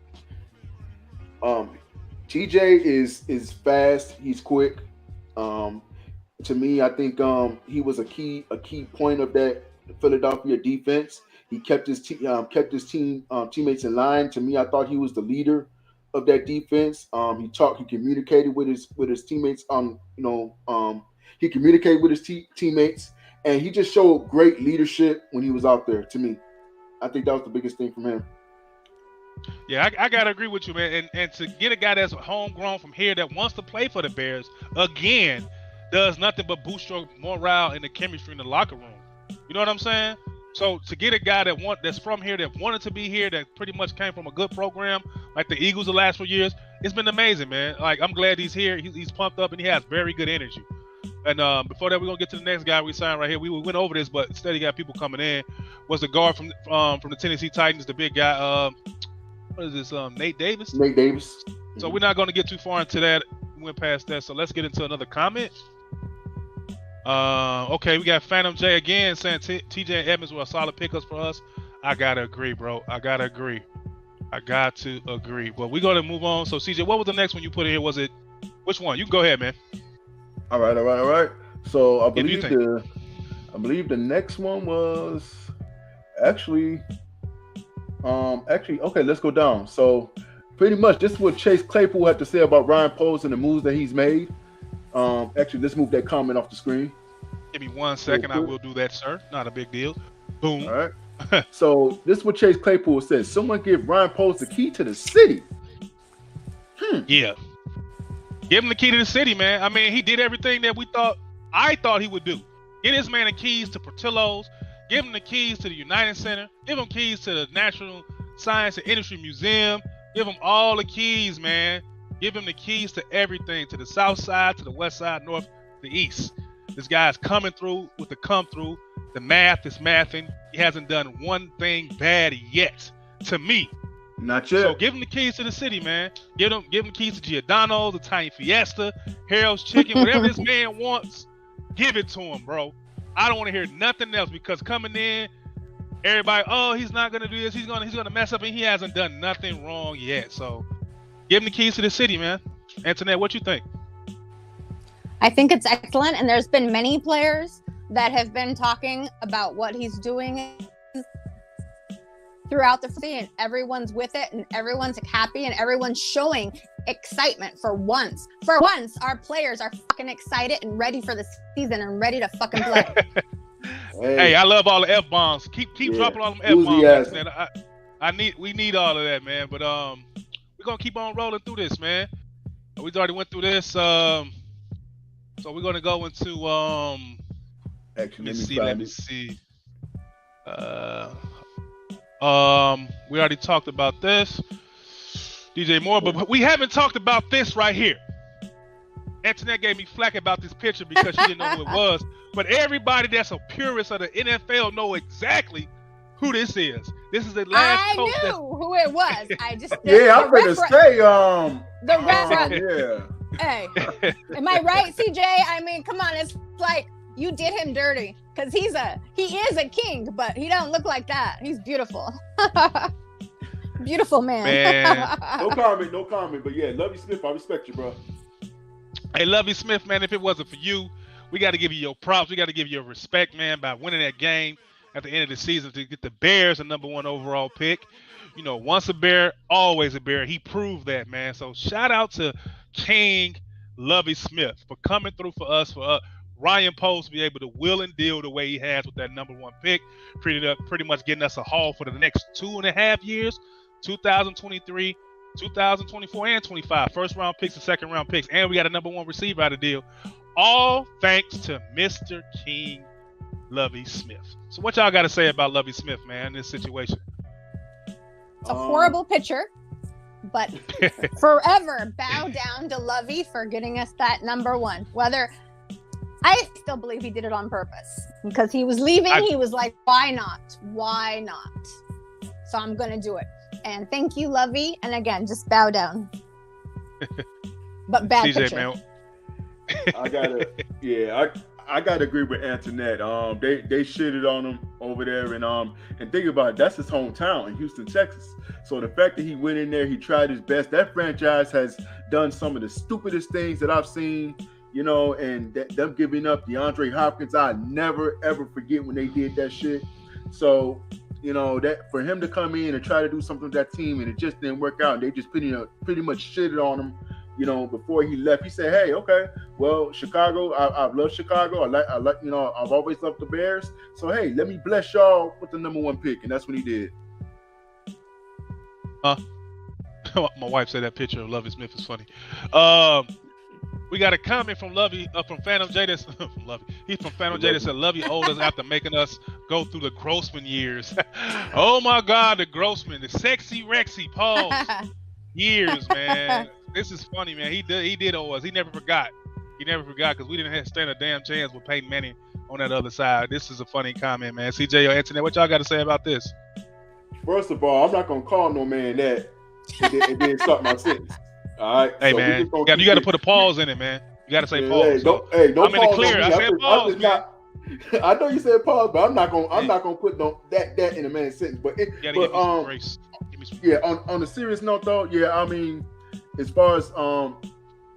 Speaker 5: TJ is fast. He's quick. To me, I think he was a key point of that Philadelphia defense. He kept his teammates in line. To me, I thought he was the leader of that defense. He communicated with his teammates. He communicated with his teammates, and he just showed great leadership when he was out there. To me, I think that was the biggest thing from him.
Speaker 6: Yeah, I gotta agree with you, man. And to get a guy that's homegrown from here that wants to play for the Bears again does nothing but boost your morale and the chemistry in the locker room. You know what I'm saying? So to get a guy that's from here, that wanted to be here, that pretty much came from a good program like the Eagles the last 4 years, it's been amazing, man. Like, I'm glad he's here. He's pumped up and he has very good energy. And before that, we're gonna get to the next guy we signed right here. We went over this, but instead he got people coming in. Was the guard from the Tennessee Titans, the big guy. What is this? Nate Davis.
Speaker 5: Nate Davis.
Speaker 6: So we're not gonna get too far into that. We went past that. So let's get into another comment. Okay, we got Phantom J again saying TJ and Edmonds were solid pickups for us. I gotta agree, bro. I got to agree. But we're gonna move on. So CJ, what was the next one you put in here? Was it which one? You can go ahead, man.
Speaker 5: All right. So I believe the next one was actually okay, let's go down. So pretty much this is what Chase Claypool had to say about Ryan Poles and the moves that he's made. Actually, let's move that comment off the screen.
Speaker 6: Give me 1 second. I will do that, sir. Not a big deal. Boom.
Speaker 5: All right. So this is what Chase Claypool says. Someone give Ryan Poles the key to the city.
Speaker 6: Yeah. Give him the key to the city, man. I mean, he did everything that I thought he would do. Get this man the keys to Portillo's. Give him the keys to the United Center. Give him keys to the National Science and Industry Museum. Give him all the keys, man. Give him the keys to everything, to the south side, to the west side, north, the east. This guy's coming through with the come through. The math is mathing. He hasn't done one thing bad yet, to me.
Speaker 5: Not yet.
Speaker 6: So give him the keys to the city, man. Give him keys to Giordano's, Italian Fiesta, Harold's Chicken, whatever this man wants, give it to him, bro. I don't want to hear nothing else, because coming in, everybody, oh, he's not gonna do this, he's gonna mess up, and he hasn't done nothing wrong yet. So give him the keys to the city, man. Antoinette, what you think?
Speaker 2: I think it's excellent, and there's been many players that have been talking about what he's doing throughout the season, and everyone's with it, and everyone's happy, and everyone's showing excitement for once. For once, our players are fucking excited and ready for the season and ready to fucking play.
Speaker 6: Hey, I love all the F-bombs. Keep dropping all them F-bombs. We need all of that, man. But we're gonna keep on rolling through this, man. We already went through this. So we're gonna go into
Speaker 5: Actually,
Speaker 6: let me see. We already talked about this, DJ Moore, but we haven't talked about this right here. Antoinette gave me flack about this picture because she didn't know who it was, but everybody that's a purist of the NFL know exactly who this is. This is the last coach.
Speaker 2: I knew who it was. I just
Speaker 5: I'm gonna say
Speaker 2: the reference. Hey, am I right, CJ? I mean, come on, it's like you did him dirty, because he is a king, but he don't look like that. He's beautiful. Beautiful man.
Speaker 5: No comment. But yeah, Lovie Smith, I respect you, bro.
Speaker 6: Hey, Lovie Smith, man, if it wasn't for you, we got to give you your props. We got to give you your respect, man, by winning that game at the end of the season to get the Bears a #1 overall pick. You know, once a Bear, always a Bear. He proved that, man. So shout out to King Lovie Smith for coming through for us, for Ryan Poles to be able to will and deal the way he has with that #1 pick, pretty much getting us a haul for the next 2.5 years, 2023, 2024, and 25. First round picks and second round picks. And we got a #1 receiver out of deal. All thanks to Mr. King Lovie Smith. So what y'all got to say about Lovie Smith, man, in this situation?
Speaker 2: It's a horrible picture, but forever bow down to Lovie for getting us that #1. Whether I still believe he did it on purpose, because he was leaving. He was like, why not? So I'm going to do it. And thank you, Lovie. And again, just bow down. But bad
Speaker 6: CJ,
Speaker 2: picture.
Speaker 6: Man.
Speaker 5: I gotta agree with Antoinette. They shitted on him over there, and think about it, that's his hometown in Houston, Texas. So the fact that he went in there, he tried his best. That franchise has done some of the stupidest things that I've seen, and them giving up DeAndre Hopkins. I never ever forget when they did that shit. So you know, that for him to come in and try to do something with that team and it just didn't work out. And they just pretty much shitted on him, you know, before he left. He said, "Hey, okay, well, Chicago, I love Chicago. I like, you know, I've always loved the Bears. So hey, let me bless y'all with the number 1 pick." And that's what he did.
Speaker 6: My wife said that picture of Lovie Smith is funny. We got a comment from Lovey, from Phantom J. That's from Lovey. He's from Phantom J. That said, "Lovey owed us after making us go through the Grossman years." Oh my God, the Grossman, the sexy Rexy pause years, man. This is funny, man. He did owe us. He never forgot. He never forgot because we didn't stand a damn chance with Peyton Manning on that other side. This is a funny comment, man. CJ or Anthony, what y'all got to say about this?
Speaker 5: First of all, I'm not gonna call no man that and then start my sentence. All right.
Speaker 6: Hey,
Speaker 5: so
Speaker 6: man, you got to put a pause in it, man. You got to say pause.
Speaker 5: Don't
Speaker 6: I'm in the
Speaker 5: pause
Speaker 6: clear. I said pause, man.
Speaker 5: I know you said pause, but I'm not gonna put that in a man's sentence. But
Speaker 6: give me some grace.
Speaker 5: Yeah. On a serious note, though, yeah. I mean, as far as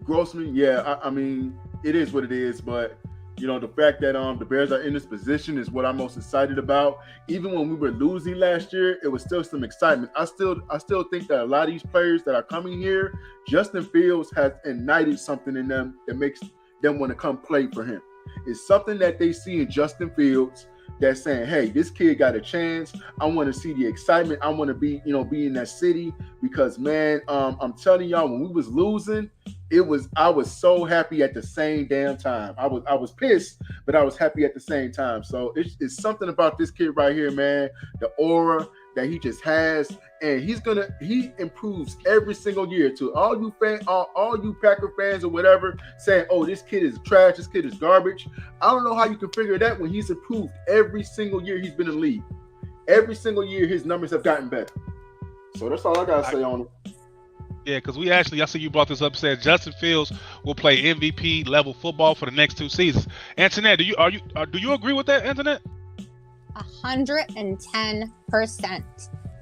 Speaker 5: Grossman, yeah. I mean, it is what it is. But you know, the fact that the Bears are in this position is what I'm most excited about. Even when we were losing last year, it was still some excitement. I still think that a lot of these players that are coming here, Justin Fields has ignited something in them that makes them want to come play for him. It's something that they see in Justin Fields that's saying, "Hey, this kid got a chance. I want to see the excitement. I want to be in that city." Because man, I'm telling y'all, when we was losing, I was so happy at the same damn time. I was pissed, but I was happy at the same time. So it's something about this kid right here, man. The aura that he just has, and he improves every single year. To all you Packer fans or whatever saying, "Oh, this kid is trash, this kid is garbage." I don't know how you can figure that when he's improved every single year he's been in the league. Every single year his numbers have gotten better. So that's all I gotta say on it.
Speaker 6: Yeah, because I see you brought this up. Said Justin Fields will play MVP level football for the next 2 seasons. Antoinette, do you agree with that, Antoinette?
Speaker 2: 110%.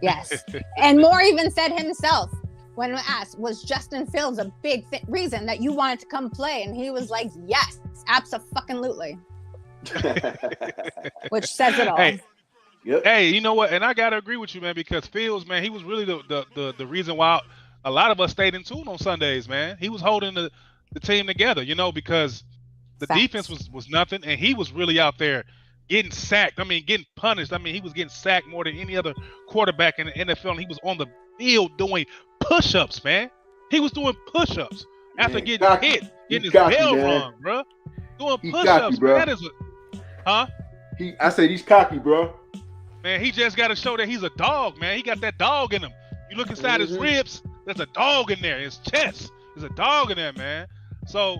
Speaker 2: Yes. And Moore even said himself when asked, "Was Justin Fields a big reason that you wanted to come play?" And he was like, "Yes, abso-fucking-lutely." Which says it all.
Speaker 6: Hey. Yep. Hey, you know what? And I gotta agree with you, man, because Fields, man, he was really the reason why a lot of us stayed in tune on Sundays, man. He was holding the team together, you know, because the defense was nothing, and he was really out there getting sacked. I mean, getting punished. I mean, he was getting sacked more than any other quarterback in the NFL, and he was on the field doing push-ups, man. He was doing push-ups after getting hit, getting his bell rung, bro. Doing push-ups, man. That is
Speaker 5: I said he's cocky, bro.
Speaker 6: Man, he just got to show that he's a dog, man. He got that dog in him. You look inside his ribs, there's a dog in there. His chest, there's a dog in there, man. So,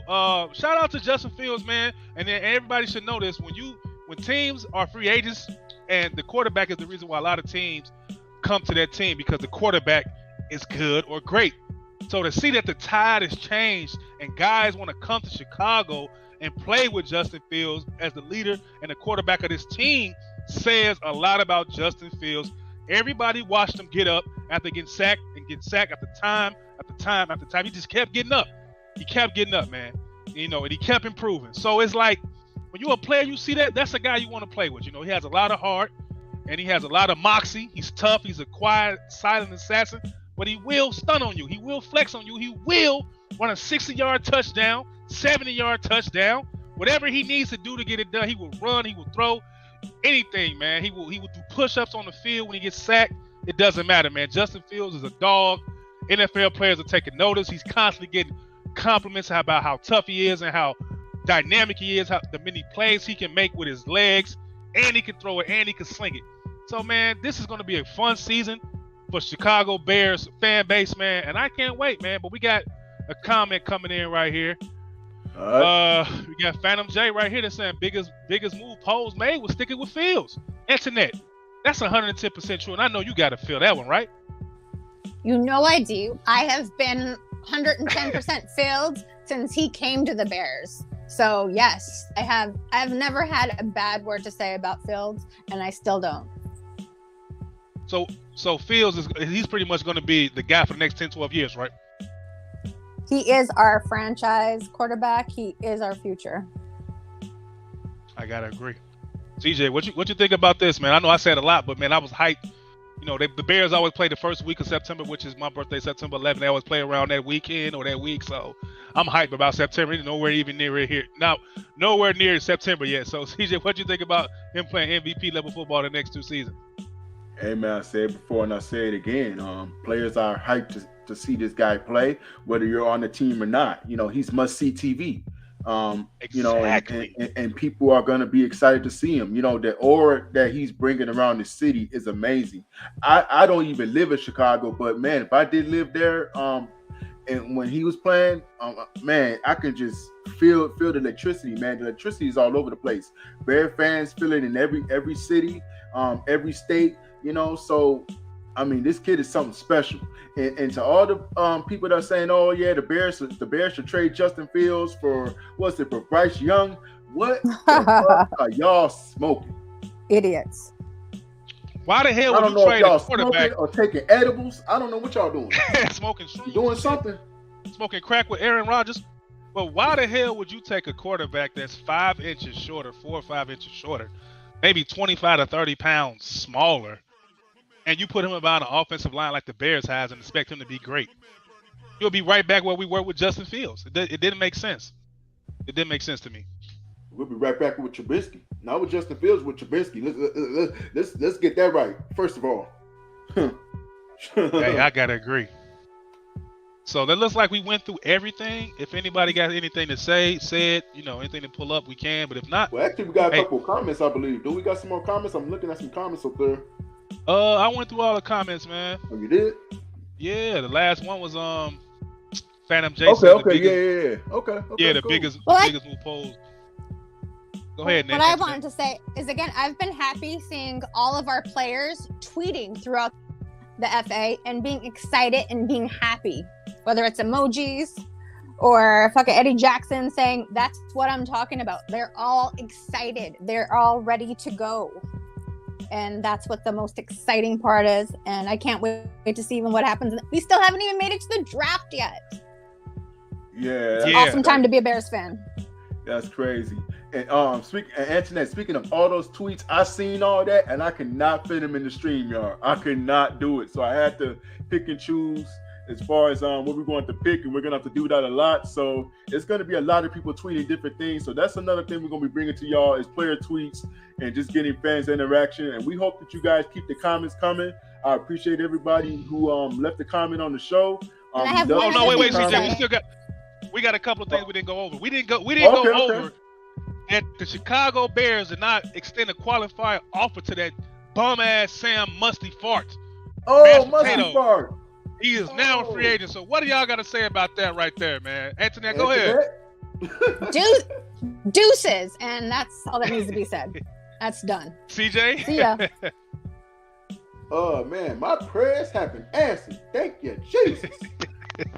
Speaker 6: shout out to Justin Fields, man. And then everybody should know this: when teams are free agents, and the quarterback is the reason why a lot of teams come to that team because the quarterback is good or great. So to see that the tide has changed and guys want to come to Chicago and play with Justin Fields as the leader and the quarterback of this team says a lot about Justin Fields. Everybody watched him get up after getting sacked and get sacked after time after time after time. He just kept getting up. He kept getting up, man. You know, and he kept improving. So it's like when you're a player, you see that's a guy you want to play with. You know, he has a lot of heart and he has a lot of moxie. He's tough. He's a quiet, silent assassin, but he will stun on you. He will flex on you. He will run a 60-yard touchdown, 70-yard touchdown. Whatever he needs to do to get it done, he will run. He will throw. Anything, man. He will do push-ups on the field when he gets sacked. It doesn't matter, man. Justin Fields is a dog. NFL players are taking notice. He's constantly getting compliments about how tough he is and how dynamic he is, how the many plays he can make with his legs, and he can throw it and he can sling it. So, man, this is going to be a fun season for Chicago Bears fan base, man, and I can't wait, man. But we got a comment coming in right here. We got Phantom J right here that's saying biggest move Poles made was sticking with Fields. Internet, that's 110% true, and I know you got to feel that one, right?
Speaker 2: You know I do. I have been 110% Fields since he came to the Bears. So yes, I have never had a bad word to say about Fields, and I still don't.
Speaker 6: So Fields he's pretty much going to be the guy for the next 10, 12 years, right?
Speaker 2: He is our franchise quarterback. He is our future.
Speaker 6: I gotta agree. CJ, what you think about this, man? I know I said a lot, but man, I was hyped. You know, the Bears always play the first week of September, which is my birthday, September 11th. They always play around that weekend or that week, so I'm hyped about September. He's nowhere even near it here. Now, nowhere near September yet. So, CJ, what you think about him playing MVP level football the next 2 seasons?
Speaker 5: Hey man, I said it before and I say it again. Players are hyped to see this guy play, whether you're on the team or not. You know, he's must-see TV. You know, and people are going to be excited to see him. You know, the aura that he's bringing around the city is amazing. I don't even live in Chicago, but man, if I did live there, and when he was playing, man, I could just feel the electricity, man. The electricity is all over the place. Bear fans feel it in every city, every state, you know. So, I mean, this kid is something special. And to all the people that are saying, "Oh yeah, the Bears should trade Justin Fields for for Bryce Young," what the fuck are y'all smoking?
Speaker 2: Idiots.
Speaker 6: Why the hell would you trade a quarterback
Speaker 5: or taking edibles? I don't know what y'all doing.
Speaker 6: Smoking shrooms,
Speaker 5: doing something.
Speaker 6: Smoking crack with Aaron Rodgers. But why the hell would you take a quarterback that's 5 inches shorter, 4 or 5 inches shorter, maybe 25 to 30 pounds smaller, and you put him about an offensive line like the Bears has and expect him to be great? You'll be right back where we were with Justin Fields. It didn't make sense. It didn't make sense to me.
Speaker 5: We'll be right back with Trubisky. Not with Justin Fields, with Trubisky. Let's get that right, first of all.
Speaker 6: Hey, I gotta agree. So that looks like we went through everything. If anybody got anything to say it. You know, anything to pull up, we can. But if not,
Speaker 5: well, actually, we got a couple of comments, I believe. Do we got some more comments? I'm looking at some comments up there.
Speaker 6: I went through all the comments, man.
Speaker 5: Oh, you did?
Speaker 6: Yeah, the last one was Phantom Jason.
Speaker 5: Okay, yeah. Okay.
Speaker 6: Yeah, the
Speaker 5: cool.
Speaker 6: biggest loopholes. Go ahead, Nick.
Speaker 2: What I wanted to say is, again, I've been happy seeing all of our players tweeting throughout the FA and being excited and being happy, whether it's emojis or fucking Eddie Jackson saying, "That's what I'm talking about." They're all excited. They're all ready to go. And that's what the most exciting part is. And I can't wait to see even what happens. We still haven't even made it to the draft yet.
Speaker 5: Yeah.
Speaker 2: Awesome time to be a Bears fan.
Speaker 5: That's crazy. And Antoinette, speaking of all those tweets, I seen all that and I could not fit them in the StreamYard. I could not do it. So I had to pick and choose as far as what we're going to pick, and we're going to have to do that a lot. So it's going to be a lot of people tweeting different things. So that's another thing we're going to be bringing to y'all is player tweets and just getting fans interaction. And we hope that you guys keep the comments coming. I appreciate everybody who left a comment on the show.
Speaker 6: Wait, CJ, we got a couple of things we didn't go over. We didn't go over that the Chicago Bears did not extend a qualifier offer to that bum ass Sam Musty Fart.
Speaker 5: Oh, Musty Fart.
Speaker 6: He is now a free agent. So what do y'all got to say about that right there, man? Antoinette, go ahead.
Speaker 2: Deuces, and that's all that needs to be said. That's done.
Speaker 6: CJ?
Speaker 2: See ya.
Speaker 5: Oh, man, my prayers have been answered. Thank you, Jesus.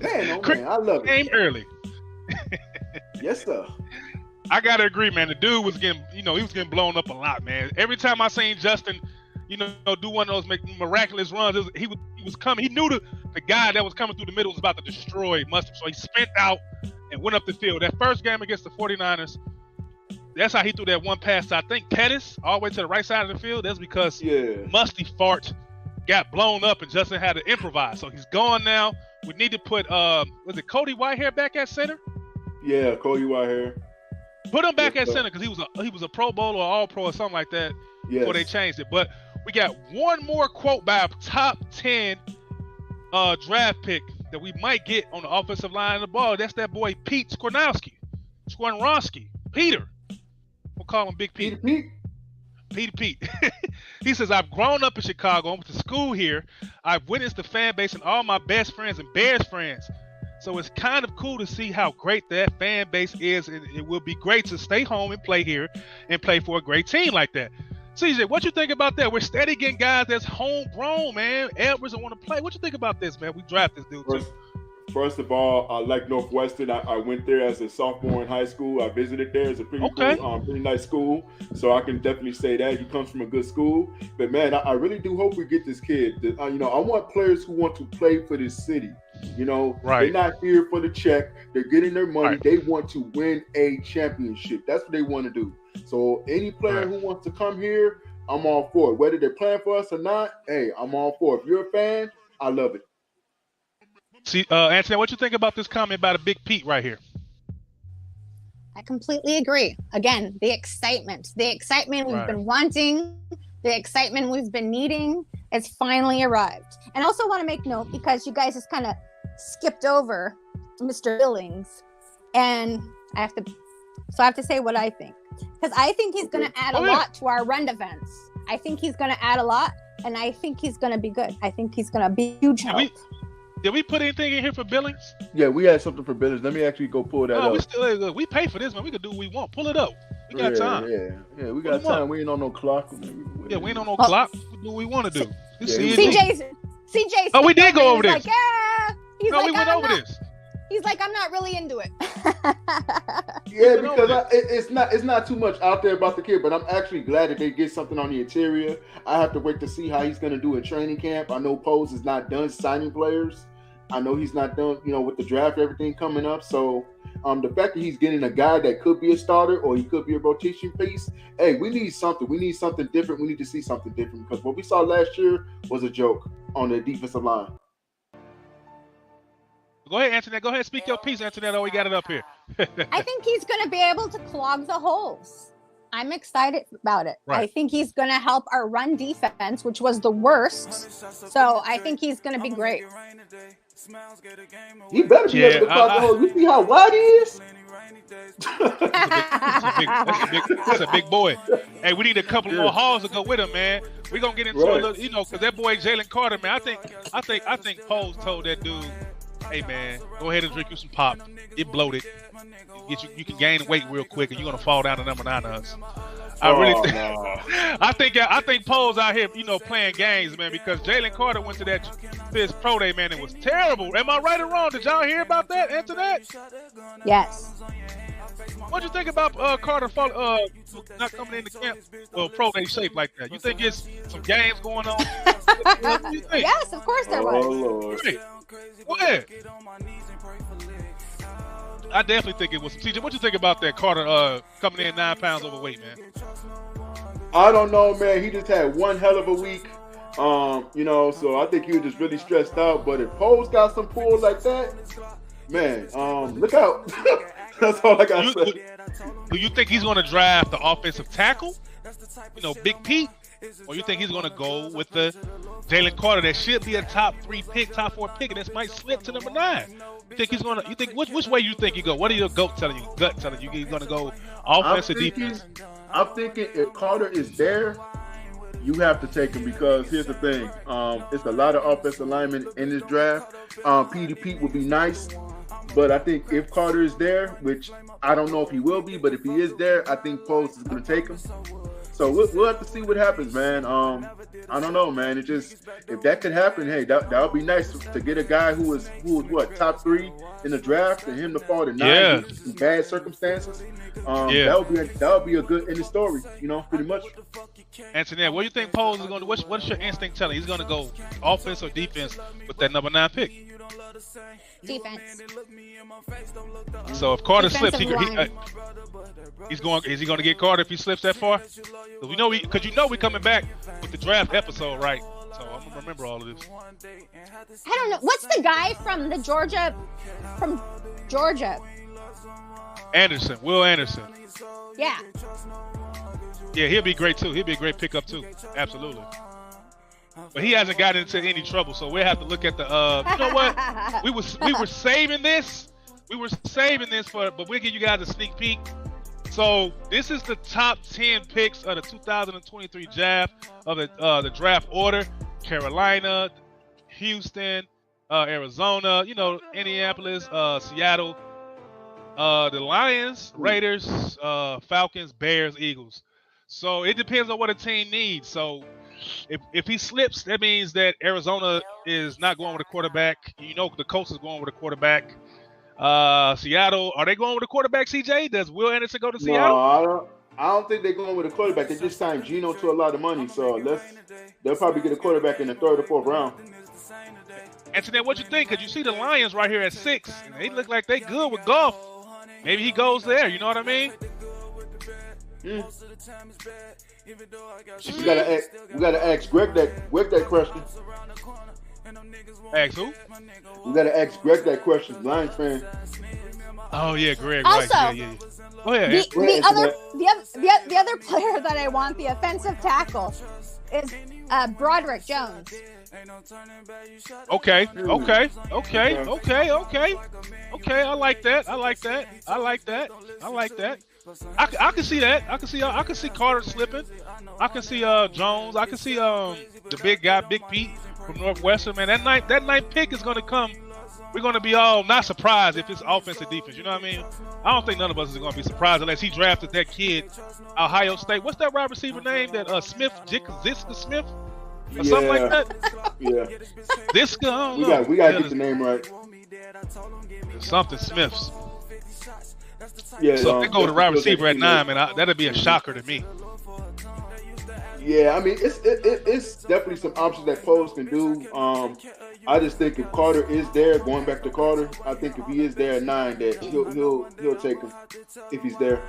Speaker 5: Man, oh, man, I love it.
Speaker 6: Came early.
Speaker 5: Yes, sir.
Speaker 6: I got to agree, man. The dude was getting, he was getting blown up a lot, man. Every time I seen Justin, do one of those miraculous runs, he was coming. He knew the guy that was coming through the middle was about to destroy Mustard. So he spent out and went up the field. That first game against the 49ers, that's how he threw that one pass to, I think, Pettis all the way to the right side of the field. That's because Musty Fart got blown up and Justin had to improvise. So he's gone now. We need to put, was it Cody Whitehair back at center?
Speaker 5: Yeah, Cody Whitehair.
Speaker 6: Put him back at center because he was a Pro Bowl or All Pro or something like that before they changed it. But we got one more quote by a top 10 draft pick that we might get on the offensive line of the ball. That's that boy Pete Skowronski. Peter. We'll call him Big Pete. Peter Pete. He says, "I've grown up in Chicago. I went to school here. I've witnessed the fan base and all my best friends and Bears friends. So it's kind of cool to see how great that fan base is. And it will be great to stay home and play here and play for a great team like that." CJ, what you think about that? We're steady getting guys that's homegrown, man. Edwards don't want to play. What you think about this, man? We draft this dude too.
Speaker 5: First of all, I like Northwestern. I went there as a sophomore in high school. I visited there. It's a pretty cool, pretty nice school. So I can definitely say that he comes from a good school. But man, I really do hope we get this kid. I want players who want to play for this city. You know,
Speaker 6: Right.
Speaker 5: they're not here for the check. They're getting their money.
Speaker 6: Right.
Speaker 5: They want to win a championship. That's what they want to do. So any player
Speaker 6: Right.
Speaker 5: who wants to come here, I'm all for it. Whether they're playing for us or not, hey, I'm all for it. If you're a fan, I love it.
Speaker 6: See, Anthony, what you think about this comment about a Big Pete right here?
Speaker 2: I completely agree. Again, the excitement we've
Speaker 6: Right.
Speaker 2: been wanting, the excitement we've been needing, it's finally arrived. And I also want to make note, because you guys just kind of skipped over Mr. Billings, and I have to say what I think, because I think he's going to add a lot to our run defense. I think he's going to add a lot, and I think he's going to be good. I think he's going to be huge help.
Speaker 6: Did we put anything in here for Billings?
Speaker 5: Yeah, we had something for Billings. Let me actually go pull that up.
Speaker 6: We pay for this, man. We can do what we want. Pull it up. We got time.
Speaker 5: Yeah, we got time. We ain't on no clock.
Speaker 6: Yeah, we ain't on no clock. We do what we want to do.
Speaker 2: CJ.
Speaker 6: Oh, we did go over this.
Speaker 2: Like, yeah. He's like,
Speaker 6: we went over this.
Speaker 2: He's like, I'm not really into it.
Speaker 5: Yeah, because it's not too much out there about the kid, but I'm actually glad that they get something on the interior. I have to wait to see how he's going to do in training camp. I know Pose is not done signing players. I know he's not done, with the draft, everything coming up. So the fact that he's getting a guy that could be a starter or he could be a rotation piece, hey, we need something. We need something different. We need to see something different, because what we saw last year was a joke on the defensive line.
Speaker 6: Go ahead, Antoinette. Go ahead and speak your piece, Antoinette. Oh, we got it up here.
Speaker 2: I think he's going to be able to clog the holes. I'm excited about it.
Speaker 6: Right.
Speaker 2: I think he's going to help our run defense, which was the worst. So I think he's going to be great.
Speaker 5: He better be able to clog the hole. You see how wide he is?
Speaker 6: That's a big boy. Hey, we need a couple more hauls to go with him, man. We're gonna get into a little, because that boy Jalen Carter, man. I think Pose told that dude, hey man, go ahead and drink you some pop. Get bloated. You can gain weight real quick, and you're gonna fall down to number 9 of us. I think Pose out here, playing games, man, because Jalen Carter went to that Fizz Pro Day, man. It was terrible. Am I right or wrong? Did y'all hear about that, Antoinette?
Speaker 2: Yes.
Speaker 6: What'd you think about Carter not coming into camp? Well, Pro Day shape like that. You think it's some games going on? What do you think?
Speaker 2: Yes, of course there was.
Speaker 5: Lord.
Speaker 6: Hey, go ahead. I definitely think it was. TJ, what you think about that Carter coming in 9 pounds overweight, man?
Speaker 5: I don't know, man. He just had one hell of a week. So I think he was just really stressed out. But if Pose got some pull like that, man, look out. That's all I got to say.
Speaker 6: Do you think he's going to draft the offensive tackle? Big Pete? Or you think he's going to go with the Jalen Carter that should be a top 4 pick, and this might slip to number 9? You think which way you think you go? What are your gut telling you? He's going to go offense or defense?
Speaker 5: I'm thinking if Carter is there, you have to take him, because here's the thing. It's a lot of offensive linemen in this draft. Pete would be nice, but I think if Carter is there, which I don't know if he will be, but if he is there, I think Pose is going to take him. So we'll have to see what happens, man. I don't know, man. It just, if that could happen, hey, that would be nice to get a guy who was what, top 3 in the draft, and him to fall to 9 in bad circumstances. That would be a good ending story, pretty much.
Speaker 6: Antoinette, what do you think Pose is going to do? What's your instinct telling? He's going to go offense or defense with that number 9 pick?
Speaker 2: Defense.
Speaker 6: So if Carter slips, is he going to get Carter if he slips that far? Because we coming back with the draft episode, right? So I'm gonna remember all of this.
Speaker 2: I don't know. What's the guy from Georgia?
Speaker 6: Anderson, Will Anderson.
Speaker 2: Yeah.
Speaker 6: Yeah, he'll be great too. He'll be a great pickup too. Absolutely. But he hasn't gotten into any trouble, so we'll have to look at the. You know what? We were saving this. But we'll give you guys a sneak peek. So this is the top 10 picks of the 2023 draft of the draft order. Carolina, Houston, Arizona, Indianapolis, Seattle, the Lions, Raiders, Falcons, Bears, Eagles. So it depends on what a team needs. So if he slips, that means that Arizona is not going with a quarterback. The Colts is going with a quarterback. Seattle, are they going with a quarterback, CJ? Does Will Anderson go to Seattle?
Speaker 5: No, I don't think they're going with a quarterback. They just signed Geno to a lot of money, so they'll probably get a quarterback in the 3rd or 4th round.
Speaker 6: Antoinette, what you think? Because you see the Lions right here at 6, and they look like they good with Goff. Maybe he goes there. You know what I mean?
Speaker 5: We gotta ask Greg that question.
Speaker 6: Ask who?
Speaker 5: We gotta ask Greg that question. Lions fan.
Speaker 6: Oh yeah, Greg.
Speaker 7: Also,
Speaker 6: right. Yeah. Go ahead.
Speaker 7: The other player that I want, the offensive tackle, is Broderick Jones.
Speaker 6: Okay. I like that. I can see that. I can see Carter slipping. I can see Jones. I can see the big guy, Big Pete from Northwestern. Man, that ninth pick is gonna come. We're gonna be all not surprised if it's offensive defense. You know what I mean? I don't think none of us is gonna be surprised unless he drafted that kid, Ohio State. What's that wide receiver name? That Smith, Ziska Smith, or something like that.
Speaker 5: Yeah.
Speaker 6: Ziska. I don't
Speaker 5: know. We gotta get the name right.
Speaker 6: Something Smiths.
Speaker 5: Yeah.
Speaker 6: So if they go to wide receiver at 9, man, that'd be a shocker to me.
Speaker 5: Yeah, I mean it's definitely some options that Foles can do. I just think if Carter is there, going back to Carter, I think if he is there at 9, that he'll take him if he's there.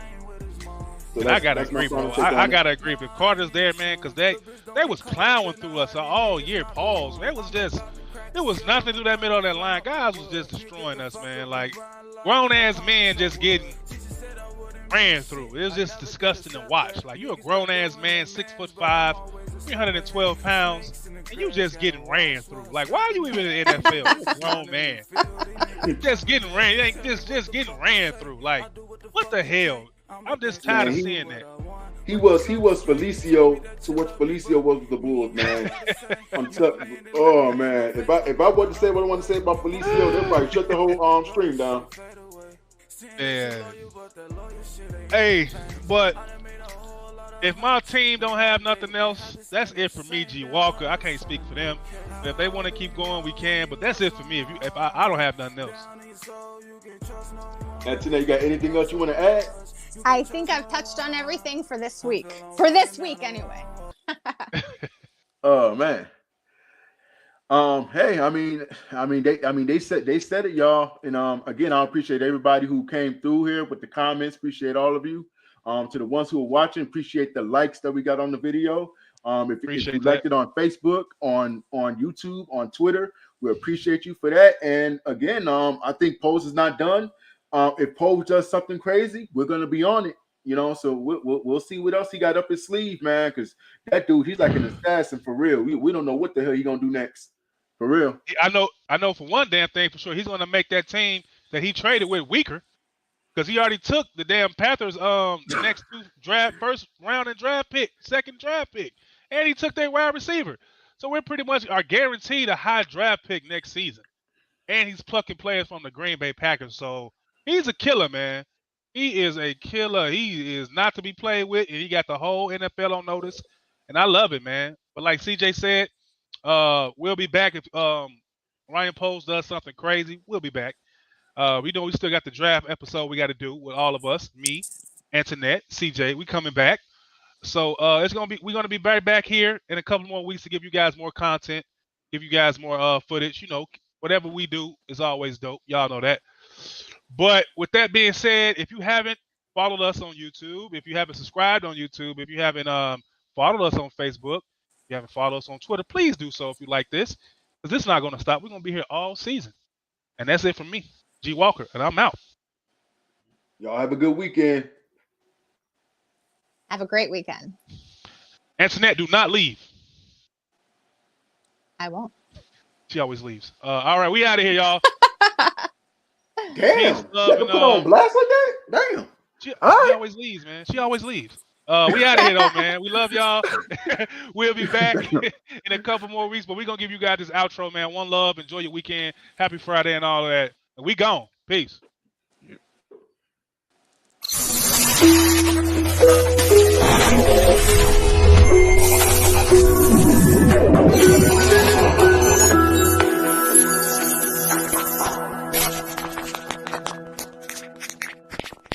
Speaker 5: So
Speaker 6: I gotta agree, bro. I gotta agree. If Carter's there, man, because they was plowing through us all year. Pause. It was nothing through that middle of that line. Guys was just destroying us, man. Like grown ass men just getting ran through. It was just disgusting to watch. Like you a grown ass man, 6'5", 312 pounds, and you just getting ran through. Like why are you even in the NFL? You a grown man. Just getting ran. You ain't just getting ran through. Like what the hell? I'm just tired of seeing that.
Speaker 5: He was Felicio to what Felicio was with the Bulls, man. Oh man, if I wasn't to say what I want to say about Felicio, they'll probably shut the whole stream down.
Speaker 6: Yeah. Hey, but if my team don't have nothing else, that's it for me, G Walker. I can't speak for them. If they want to keep going, we can. But that's it for me. If I don't have nothing else.
Speaker 5: Tina, you got anything else you want to add?
Speaker 7: I think I've touched on everything for this week. For this week, anyway.
Speaker 5: Oh man. Hey, they said it, y'all. And again, I appreciate everybody who came through here with the comments. Appreciate all of you. To the ones who are watching, appreciate the likes that we got on the video. If you liked it on Facebook, on YouTube, on Twitter, we appreciate you for that. And again, I think Pose is not done. If Pose does something crazy, we're gonna be on it. You know, so we'll see what else he got up his sleeve, man. Because that dude, he's like an assassin for real. We don't know what the hell he gonna do next. For real.
Speaker 6: I know for one damn thing for sure, he's gonna make that team that he traded with weaker. Because he already took the damn Panthers the next 2 first round and second draft pick. And he took their wide receiver. So we're pretty much are guaranteed a high draft pick next season. And he's plucking players from the Green Bay Packers. So he's a killer, man. He is a killer. He is not to be played with, and he got the whole NFL on notice. And I love it, man. But like CJ said, we'll be back if Ryan Poles does something crazy. We'll be back. We know we still got the draft episode we got to do with all of us, me, Antoinette, CJ. We coming back. So we're gonna be right back here in a couple more weeks to give you guys more content, give you guys more footage. You know, whatever we do is always dope. Y'all know that. But with that being said, if you haven't followed us on YouTube, if you haven't subscribed on YouTube, if you haven't followed us on Facebook, if you haven't followed us on Twitter, please do so if you like this, because this is not going to stop. We're going to be here all season. And that's it from me, G Walker, and I'm out.
Speaker 5: Y'all have a good weekend.
Speaker 7: Have a great weekend.
Speaker 6: Antoinette, do not leave.
Speaker 7: I won't.
Speaker 6: She always leaves. All right, we out of here, y'all.
Speaker 5: Damn. You put on blast like that? Damn.
Speaker 6: She always leaves, man. She always leaves. We out of here, though, man. We love y'all. We'll be back in a couple more weeks, but we're going to give you guys this outro, man. One love. Enjoy your weekend. Happy Friday and all of that. And we gone. Peace.